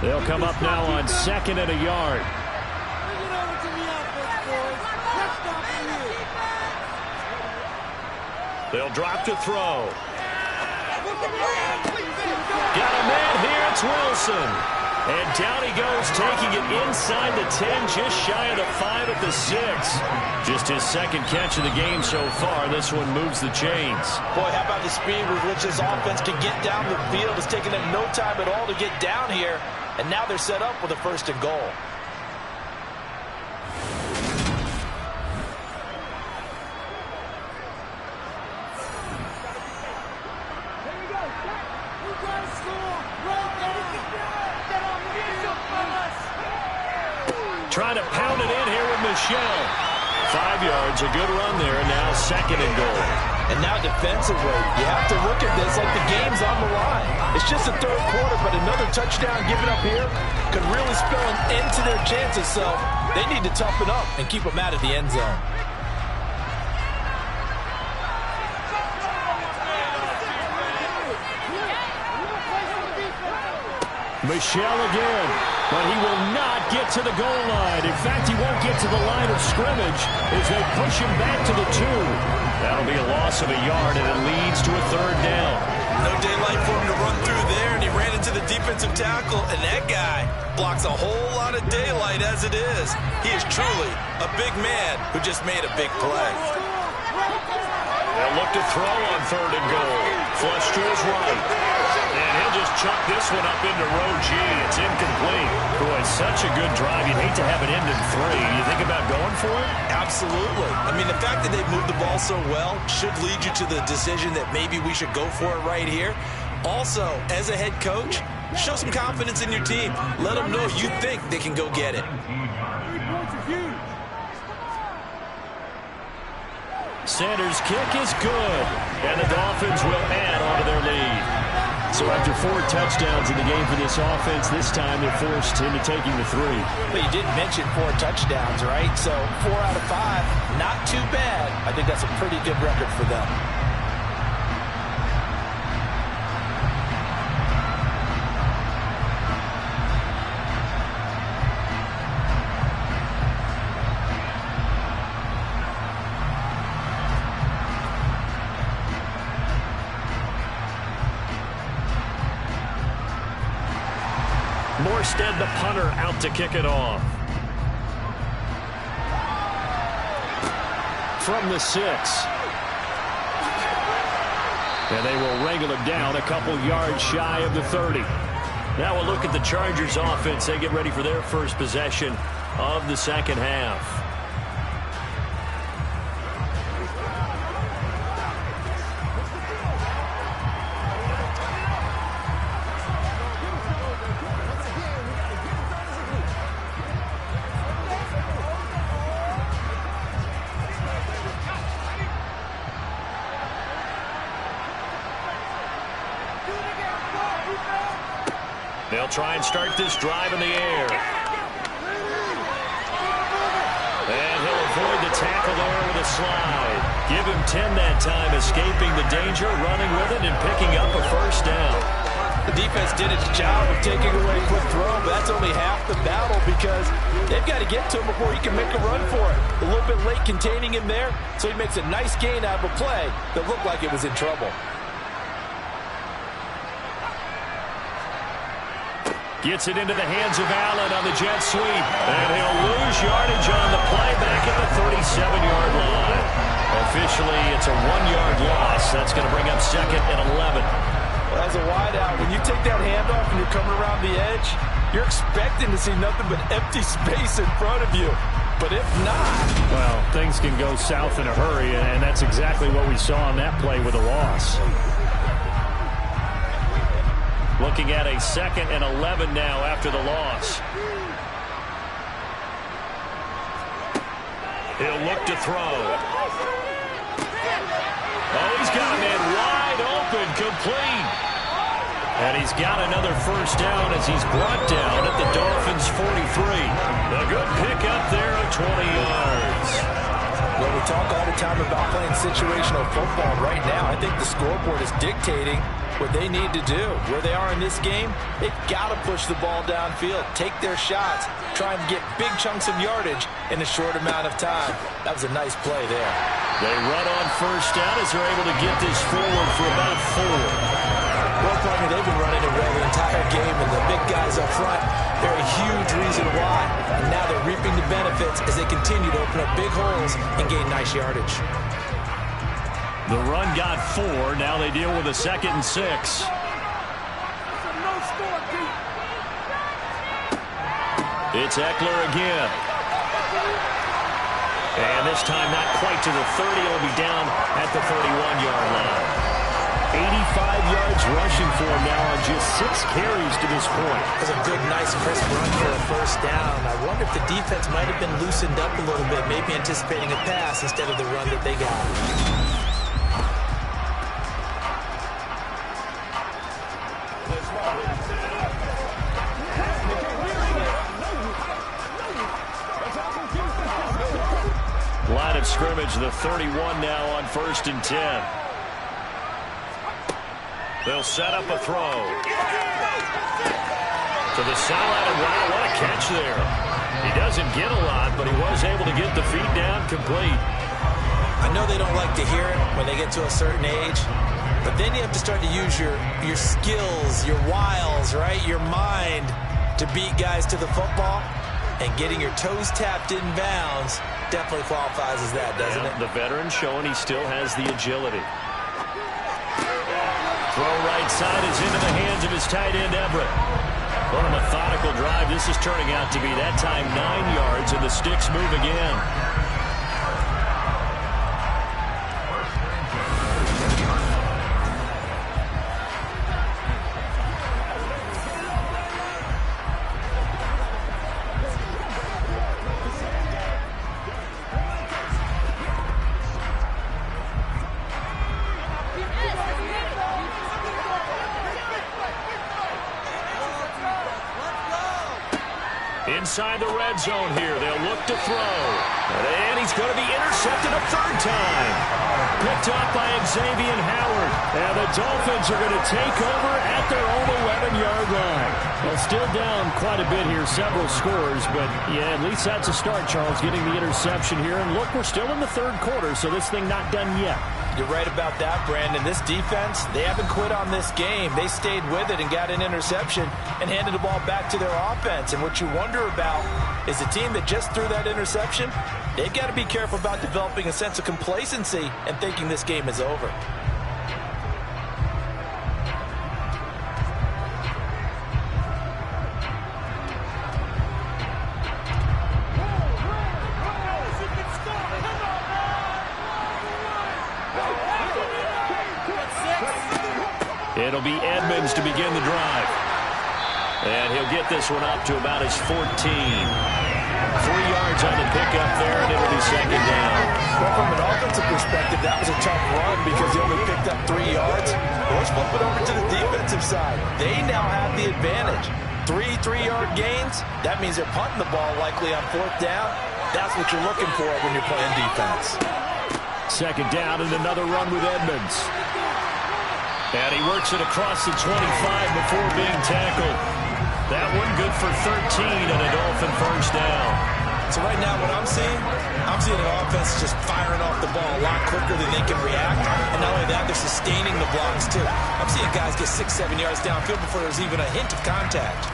They'll come up now on 2nd and a yard. They'll drop to throw. Got a man here. It's Wilson. And down he goes, taking it inside the 10, just shy of the 5 at the 6. Just his 2nd catch of the game so far. This one moves the chains. Boy, how about the speed with which this offense can get down the field? It's taken them no time at all to get down here. And now they're set up with a 1st and goal. Trying to pound it in here with Michelle. 5 yards, a good run there, and now 2nd and goal. And now defensively, you have to look at this like the game's on the line. It's just the 3rd quarter, but another touchdown given up here could really spell an end to their chances, so they need to toughen up and keep them out of the end zone. Michelle again, but he will not get to the goal line. In fact, he won't get to the line of scrimmage as they push him back to the 2. That'll be a loss of a yard, and it leads to a 3rd down. No daylight for him to run through there, and he ran into the defensive tackle, and that guy blocks a whole lot of daylight as it is. He is truly a big man who just made a big play. They'll look to throw on 3rd and goal. Flush to his right. And he'll just chuck this one up into row G. It's incomplete. Boy, such a good drive. You'd hate to have it end in 3. You think about going for it? Absolutely. I mean, the fact that they've moved the ball so well should lead you to the decision that maybe we should go for it right here. Also, as a head coach, show some confidence in your team. Let them know you think they can go get it. Sanders' kick is good, and the Dolphins will add on to their lead. So after 4 touchdowns in the game for this offense, this time they're forced into taking the 3. But you did mention 4 touchdowns, right? So 4 out of 5, not too bad. I think that's a pretty good record for them. Morstead, the punter, out to kick it off. From the 6. And they will wrangle him down a couple yards shy of the 30. Now we'll look at the Chargers offense. They get ready for their first possession of the second half. They'll try and start this drive in the air. And he'll avoid the tackle there with a slide. Give him 10 that time, escaping the danger, running with it, and picking up a first down. The defense did its job of taking away a quick throw, but that's only half the battle because they've got to get to him before he can make a run for it. A little bit late containing him there, so he makes a nice gain out of a play that looked like it was in trouble. Gets it into the hands of Allen on the jet sweep. And he'll lose yardage on the play back at the 37-yard line. Officially, it's a 1-yard loss. That's going to bring up 2nd and 11. Well, as a wideout, when you take that handoff and you're coming around the edge, you're expecting to see nothing but empty space in front of you. But if not... Well, things can go south in a hurry, and that's exactly what we saw on that play with a loss. Looking at a 2nd and 11 now after the loss. He'll look to throw. Oh, he's got a man wide open, complete. And he's got another first down as he's brought down at the Dolphins' 43. A good pickup there of 20 yards. Well, we talk all the time about playing situational football. Right now, I think the scoreboard is dictating what they need to do. Where they are in this game, they've got to push the ball downfield, take their shots, try and get big chunks of yardage in a short amount of time. That was a nice play there. They run on first down as they're able to get this forward for about 4. Well, partner, they've been running it well the entire game, and the big guys up front, they're a huge reason why. And now they're reaping the benefits as they continue to open up big holes and gain nice yardage. The run got 4. Now they deal with a 2nd and 6. It's Eckler again. And this time not quite to the 30. It'll be down at the 31-yard line. 85 yards rushing for him now on just 6 carries to this point. That's a good, nice, crisp run for a first down. I wonder if the defense might have been loosened up a little bit, maybe anticipating a pass instead of the run that they got. Line of scrimmage, the 31 now on 1st and 10. They'll set up a throw. To the sideline, and wow, what a catch there. He doesn't get a lot, but he was able to get the feet down complete. I know they don't like to hear it when they get to a certain age, but then you have to start to use your skills, your wiles, right? Your mind to beat guys to the football. And getting your toes tapped in bounds definitely qualifies as that, doesn't it? The veteran showing he still has the agility. Throw right side is into the hands of his tight end, Everett. What a methodical drive this is turning out to be. That time 9 yards, and the sticks move again. inside the red zone here. They'll look to throw. And he's going to be intercepted a third time. Picked up by Xavier Howard. And the Dolphins are going to take over at their own 11-yard line. Well, still down quite a bit here, several scores. But, yeah, at least that's a start, Charles, getting the interception here. And, look, we're still in the third quarter, so this thing not done yet. You're right about that, Brandon. This defense, they haven't quit on this game. They stayed with it and got an interception and handed the ball back to their offense. And what you wonder about is the team that just threw that interception, they've got to be careful about developing a sense of complacency and thinking this game is over. It'll be Edmonds to begin the drive. And he'll get this one up to about his 14. 3 yards on the pickup there, and it'll be second down. Well, from an offensive perspective, that was a tough run because he only picked up 3 yards. Let's flip it over to the defensive side. They now have the advantage. 3 3-yard gains, that means they're punting the ball likely on 4th down. That's what you're looking for when you're playing defense. Second down and another run with Edmonds. And he works it across the 25 before being tackled. That one good for 13 and a Dolphin first down. So right now what I'm seeing an offense just firing off the ball a lot quicker than they can react. And not only that, they're sustaining the blocks too. I'm seeing guys get 6-7 yards downfield before there's even a hint of contact.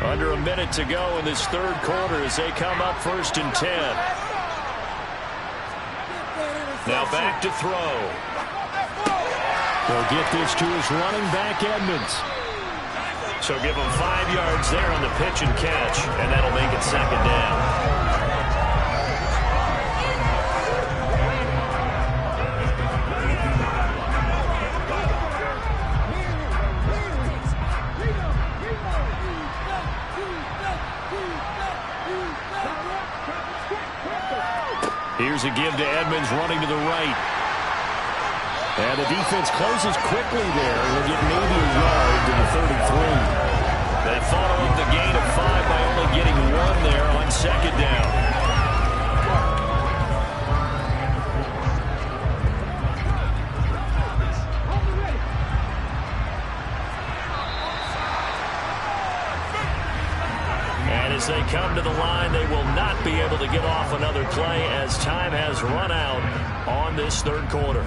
Under a minute to go in this third quarter as they come up 1st and 10. Now back to throw. They'll get this to his running back, Edmonds. So give him 5 yards there on the pitch and catch, and that'll make it second down. Here's a give to Edmonds running to the right. And the defense closes quickly there. We'll get maybe a yard to the 33. They follow up the gain of 5 by only getting 1 there on second down. As they come to the line, they will not be able to get off another play as time has run out on this third quarter.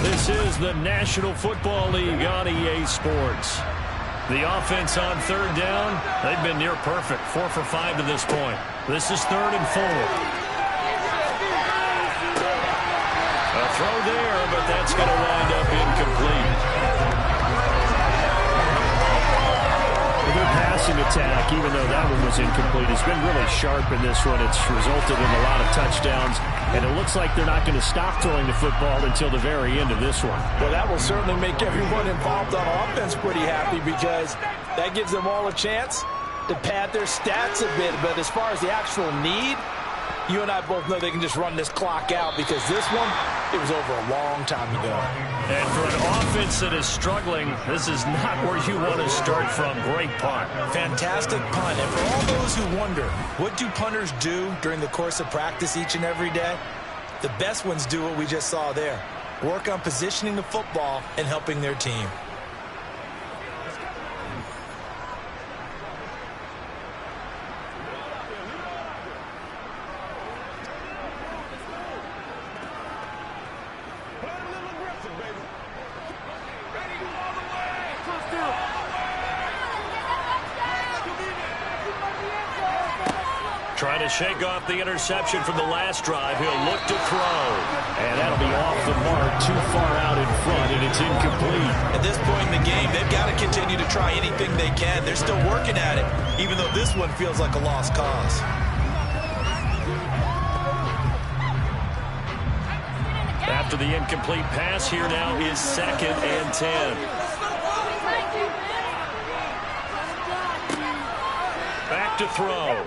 This is the National Football League on EA Sports. The offense on third down, they've been near perfect, 4 for 5 to this point. This is 3rd and 4. A throw there, but that's going to wind up incomplete. Their passing attack, even though that one was incomplete, has been really sharp in this one. It's resulted in a lot of touchdowns, and it looks like they're not going to stop throwing the football until the very end of this one. Well, that will certainly make everyone involved on offense pretty happy because that gives them all a chance to pad their stats a bit. But as far as the actual need, you and I both know they can just run this clock out because this one, it was over a long time ago. And for an offense that is struggling, this is not where you want to start from. Great punt. Fantastic punt. And for all those who wonder, what do punters do during the course of practice each and every day? The best ones do what we just saw there. Work on positioning the football and helping their team. Trying to shake off the interception from the last drive. He'll look to throw. And that'll be off the mark, too far out in front, and it's incomplete. At this point in the game, they've got to continue to try anything they can. They're still working at it, even though this one feels like a lost cause. After the incomplete pass, here now is 2nd and 10. to throw.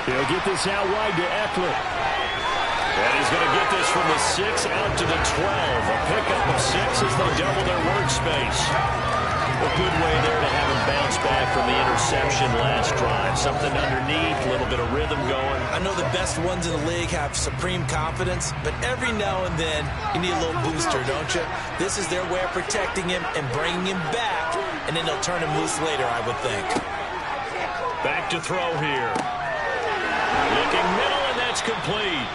He'll get this out wide to Eckler. And he's going to get this from the 6 out to the 12. A pickup of 6 as they double their workspace. A good way there to have him bounce back from the interception last drive. Something underneath, a little bit of rhythm going. I know the best ones in the league have supreme confidence, but every now and then you need a little booster, don't you? This is their way of protecting him and bringing him back, and then they'll turn him loose later, I would think. Back to throw here. Looking middle, and that's complete.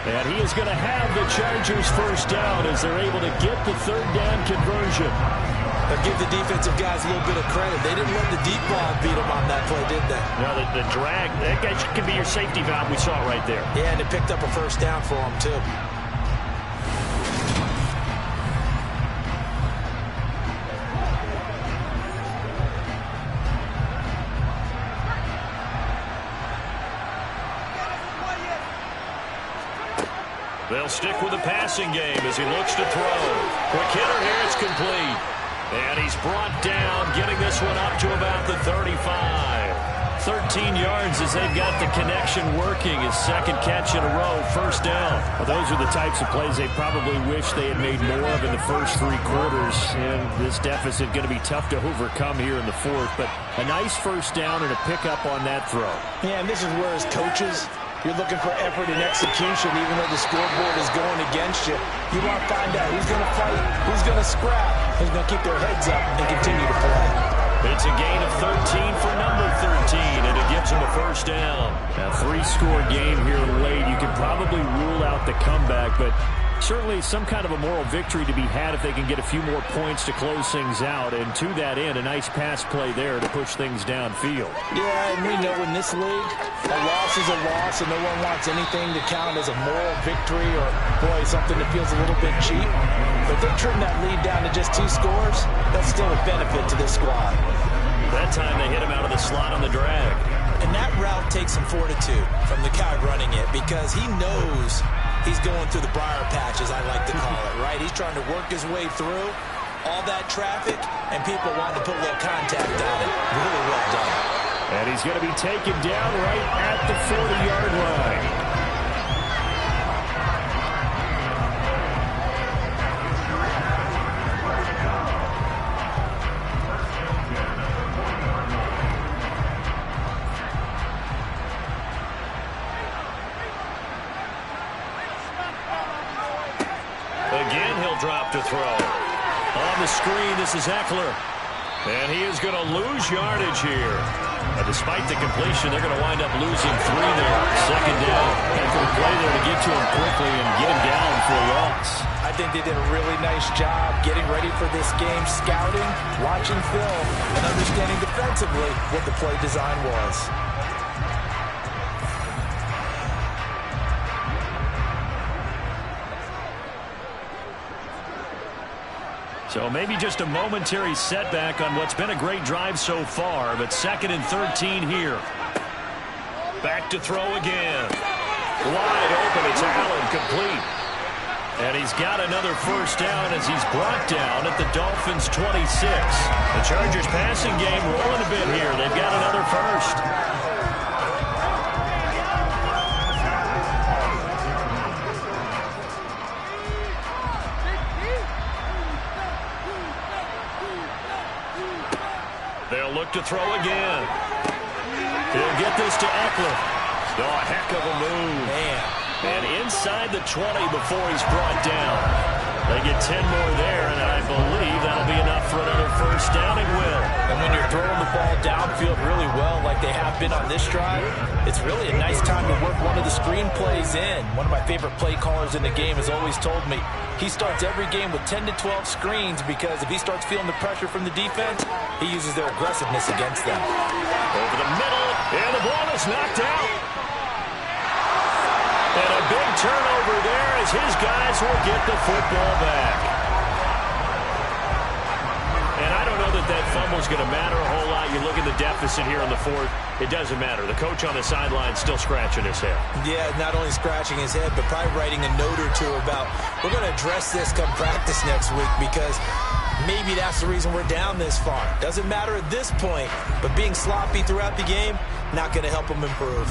And he is going to have the Chargers first down as they're able to get the third down conversion. They'll give the defensive guys a little bit of credit. They didn't let the deep ball beat them on that play, did they? No, the drag, that guy could be your safety valve. We saw it right there. Yeah, and it picked up a first down for them, too. They'll stick with the passing game as he looks to throw. Quick hitter here, it's complete. And he's brought down, getting this one up to about the 35. 13 yards as they've got the connection working. His second catch in a row, first down. Well, those are the types of plays they probably wish they had made more of in the first 3 quarters. And this deficit going to be tough to overcome here in the fourth. But a nice first down and a pickup on that throw. Yeah, and this is where as coaches, you're looking for effort and execution, even though the scoreboard is going against you. You want to find out who's going to fight, who's going to scrap, who's going to keep their heads up and continue to play. It's a gain of 13 for number 13, and it gives him a first down. A 3-score game here late. You can probably rule out the comeback, but certainly some kind of a moral victory to be had if they can get a few more points to close things out. And to that end, a nice pass play there to push things downfield. Yeah, and we know in this league, a loss is a loss, and no one wants anything to count as a moral victory or, boy, something that feels a little bit cheap. But if they trim that lead down to just 2 scores, that's still a benefit to this squad. That time they hit him out of the slot on the drag. And that route takes some fortitude from the guy running it because he knows he's going through the briar patch, as I like to call it, right? He's trying to work his way through all that traffic, and people want to put a little contact on it. Really well done. And he's going to be taken down right at the 40-yard line. Again, he'll drop to throw. On the screen, this is Eckler. And he is going to lose yardage here. Despite the completion, they're going to wind up losing 3 there. Second down. And for the play there to get to him quickly and get him down for a loss. I think they did a really nice job getting ready for this game, scouting, watching film, and understanding defensively what the play design was. So maybe just a momentary setback on what's been a great drive so far, but 2nd and 13 here. Back to throw again. Wide open, it's Allen, complete. And he's got another first down as he's brought down at the Dolphins' 26. The Chargers passing game rolling a bit here. They've got another first. They'll look to throw again. He'll get this to Eckler. Oh, a heck of a move. Man. And inside the 20 before he's brought down. They get 10 more there, and I believe that'll be enough for another first down. It will. And when you're throwing the ball downfield really well like they have been on this drive, it's really a nice time to work one of the screen plays in. One of my favorite play callers in the game has always told me he starts every game with 10 to 12 screens because if he starts feeling the pressure from the defense, he uses their aggressiveness against them. Over the middle, and the ball is knocked out. And a big turnover there as his guys will get the football back. And I don't know that that fumble is going to matter a whole lot. You look at the deficit here in the fourth, it doesn't matter. The coach on the sideline still scratching his head. Yeah, not only scratching his head, but probably writing a note or two about we're going to address this come practice next week because maybe that's the reason we're down this far. Doesn't matter at this point, but being sloppy throughout the game, not going to help them improve.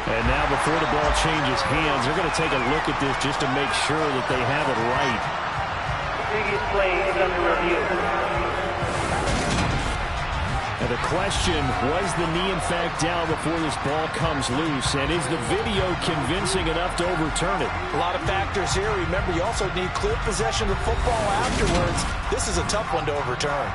And now before the ball changes hands, they're going to take a look at this just to make sure that they have it right. Previous play is under review. And the question, was the knee in fact down before this ball comes loose? And is the video convincing enough to overturn it? A lot of factors here. Remember, you also need clear possession of the football afterwards. This is a tough one to overturn.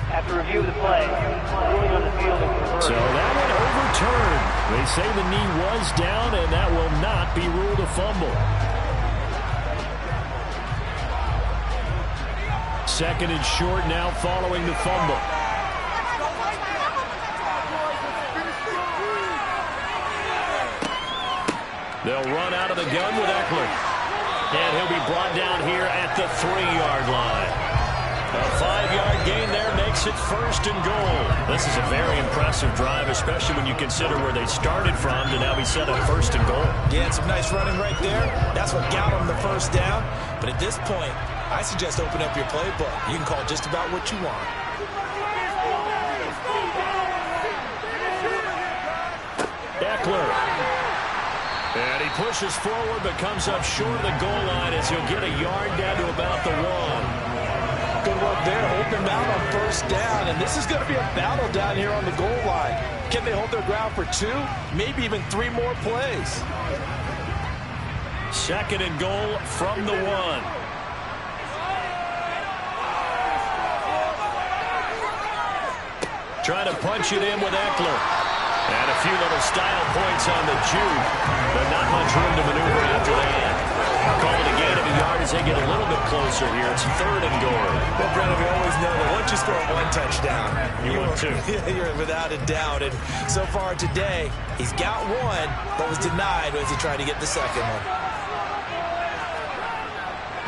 After review of the play, ruling on the field is reversed. So that one overturned. They say the knee was down, and that will not be ruled a fumble. Second and short now following the fumble. They'll run out of the gun with Eckler. And he'll be brought down here at the 3-yard line. A 5-yard gain there makes it first and goal. This is a very impressive drive, especially when you consider where they started from to now be set up first and goal. Yeah, and some nice running right there. That's what got them the first down. But at this point, I suggest open up your playbook. You can call just about what you want. Eckler. And he pushes forward but comes up short of the goal line as he'll get a yard down to about the 1. Good work there, holding them out on first down, and this is going to be a battle down here on the goal line. Can they hold their ground for 2, maybe even 3 more plays? Second and goal from the 1. Trying to punch it in with Eckler. And a few little style points on the juke, but not much room to maneuver after that. Call it a gain of a yard as they get a little bit closer here. It's third and goal. Well, Brennan, we always know that once you score 1 touchdown, you win 2. You're without a doubt. And so far today, he's got 1, but was denied as he tried to get the second one.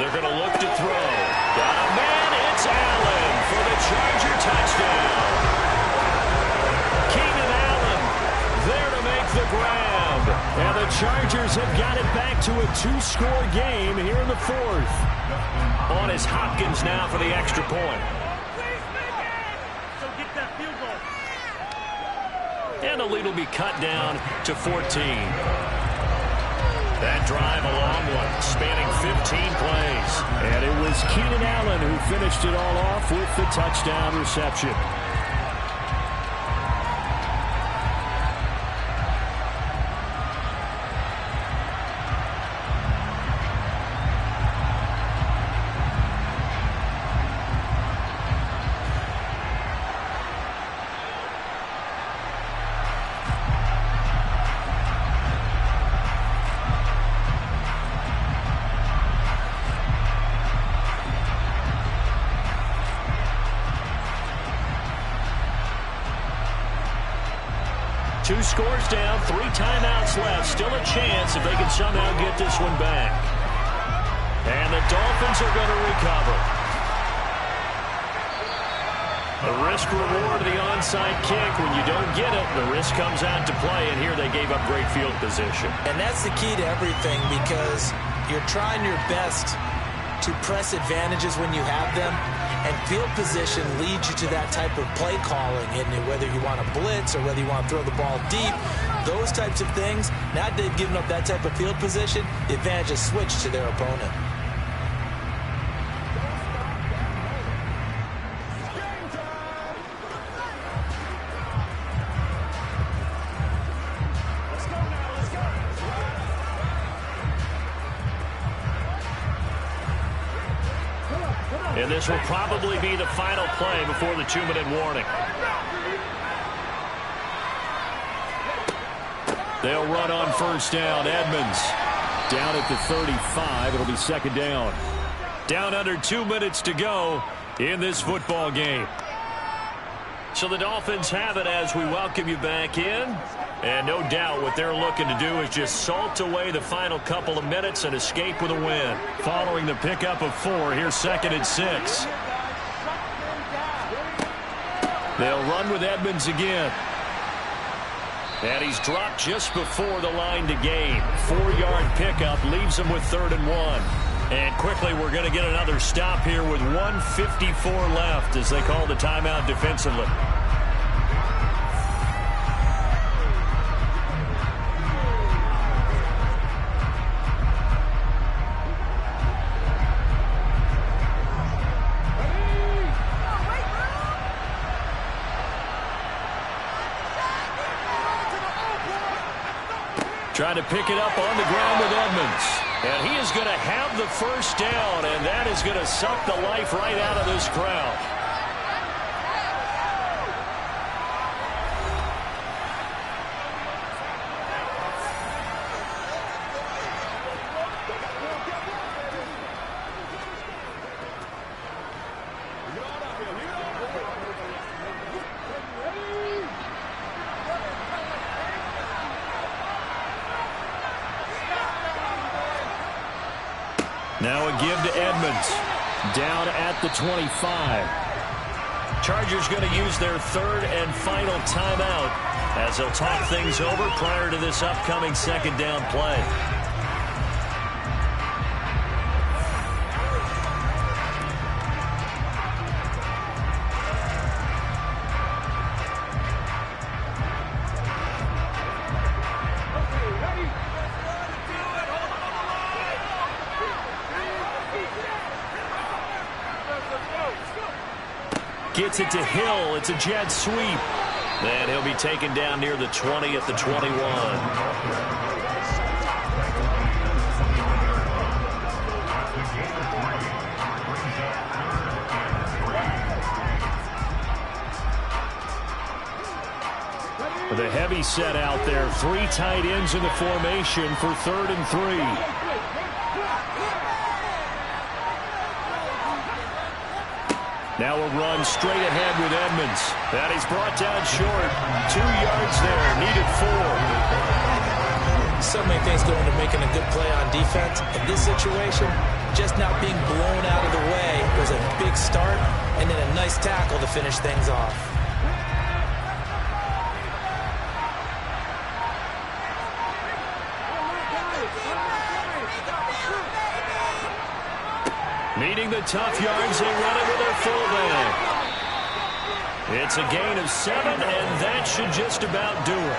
They're going to look to throw. Got a man. It's Allen for the Charger touchdown. There to make the grab. And the Chargers have got it back to a 2-score game here in the 4th. On is Hopkins now for the extra point. So get that field goal. And the lead will be cut down to 14. That drive a long one, spanning 15 plays. And it was Keenan Allen who finished it all off with the touchdown reception. Two scores down, 3 timeouts left. Still a chance if they can somehow get this one back. And the Dolphins are going to recover. The risk reward of the onside kick. When you don't get it, the risk comes out to play. And here they gave up great field position. And that's the key to everything, because you're trying your best to press advantages when you have them. And field position leads you to that type of play calling, and whether you want to blitz or whether you want to throw the ball deep, those types of things. Now they've given up that type of field position, the advantage is switched to their opponent. And this will probably be the final play before the 2-minute warning. They'll run on first down. Edmonds down at the 35. It'll be second down. Down under 2 minutes to go in this football game. So the Dolphins have it as we welcome you back in. And no doubt what they're looking to do is just salt away the final couple of minutes and escape with a win. Following the pickup of 4, here's second and 6. They'll run with Edmonds again. And he's dropped just before the line to gain. 4-yard pickup leaves him with 3rd and 1. And quickly we're going to get another stop here with 1:54 left as they call the timeout defensively. Trying to pick it up on the ground with Edmonds. And he is going to have the first down, and that is going to suck the life right out of this crowd. Now a give to Edmonds. Down at the 25. Chargers going to use their 3rd and final timeout as they'll talk things over prior to this upcoming 2nd down play. Gets it to Hill. It's a jet sweep. And he'll be taken down near the 20 at the 21. With a heavy set out there. 3 tight ends in the formation for 3rd and 3. Now a run straight ahead with Edmonds. That he's brought down short. 2 yards there. Needed 4. So many things go into making a good play on defense. In this situation, just not being blown out of the way was a big start, and then a nice tackle to finish things off. Needing the tough yards, they run it with their fullback. It's a gain of 7, and that should just about do it.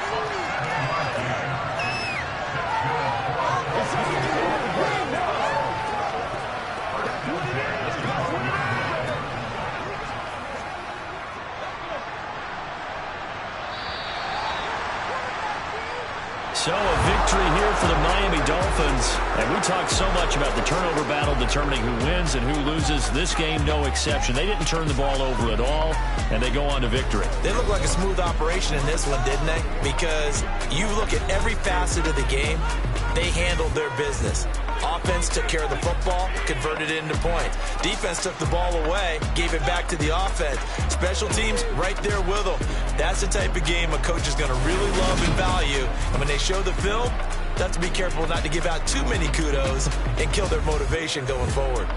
So a victory here for the Miami Dolphins. And we talked so much about the turnover battle determining who wins and who loses. This game, no exception. They didn't turn the ball over at all, and they go on to victory. They look like a smooth operation in this one, didn't they? Because you look at every facet of the game, they handled their business. Offense took care of the football, converted it into points. Defense took the ball away, gave it back to the offense. Special teams right there with them. That's the type of game a coach is going to really love and value. And when they show the film, they have to be careful not to give out too many kudos and kill their motivation going forward.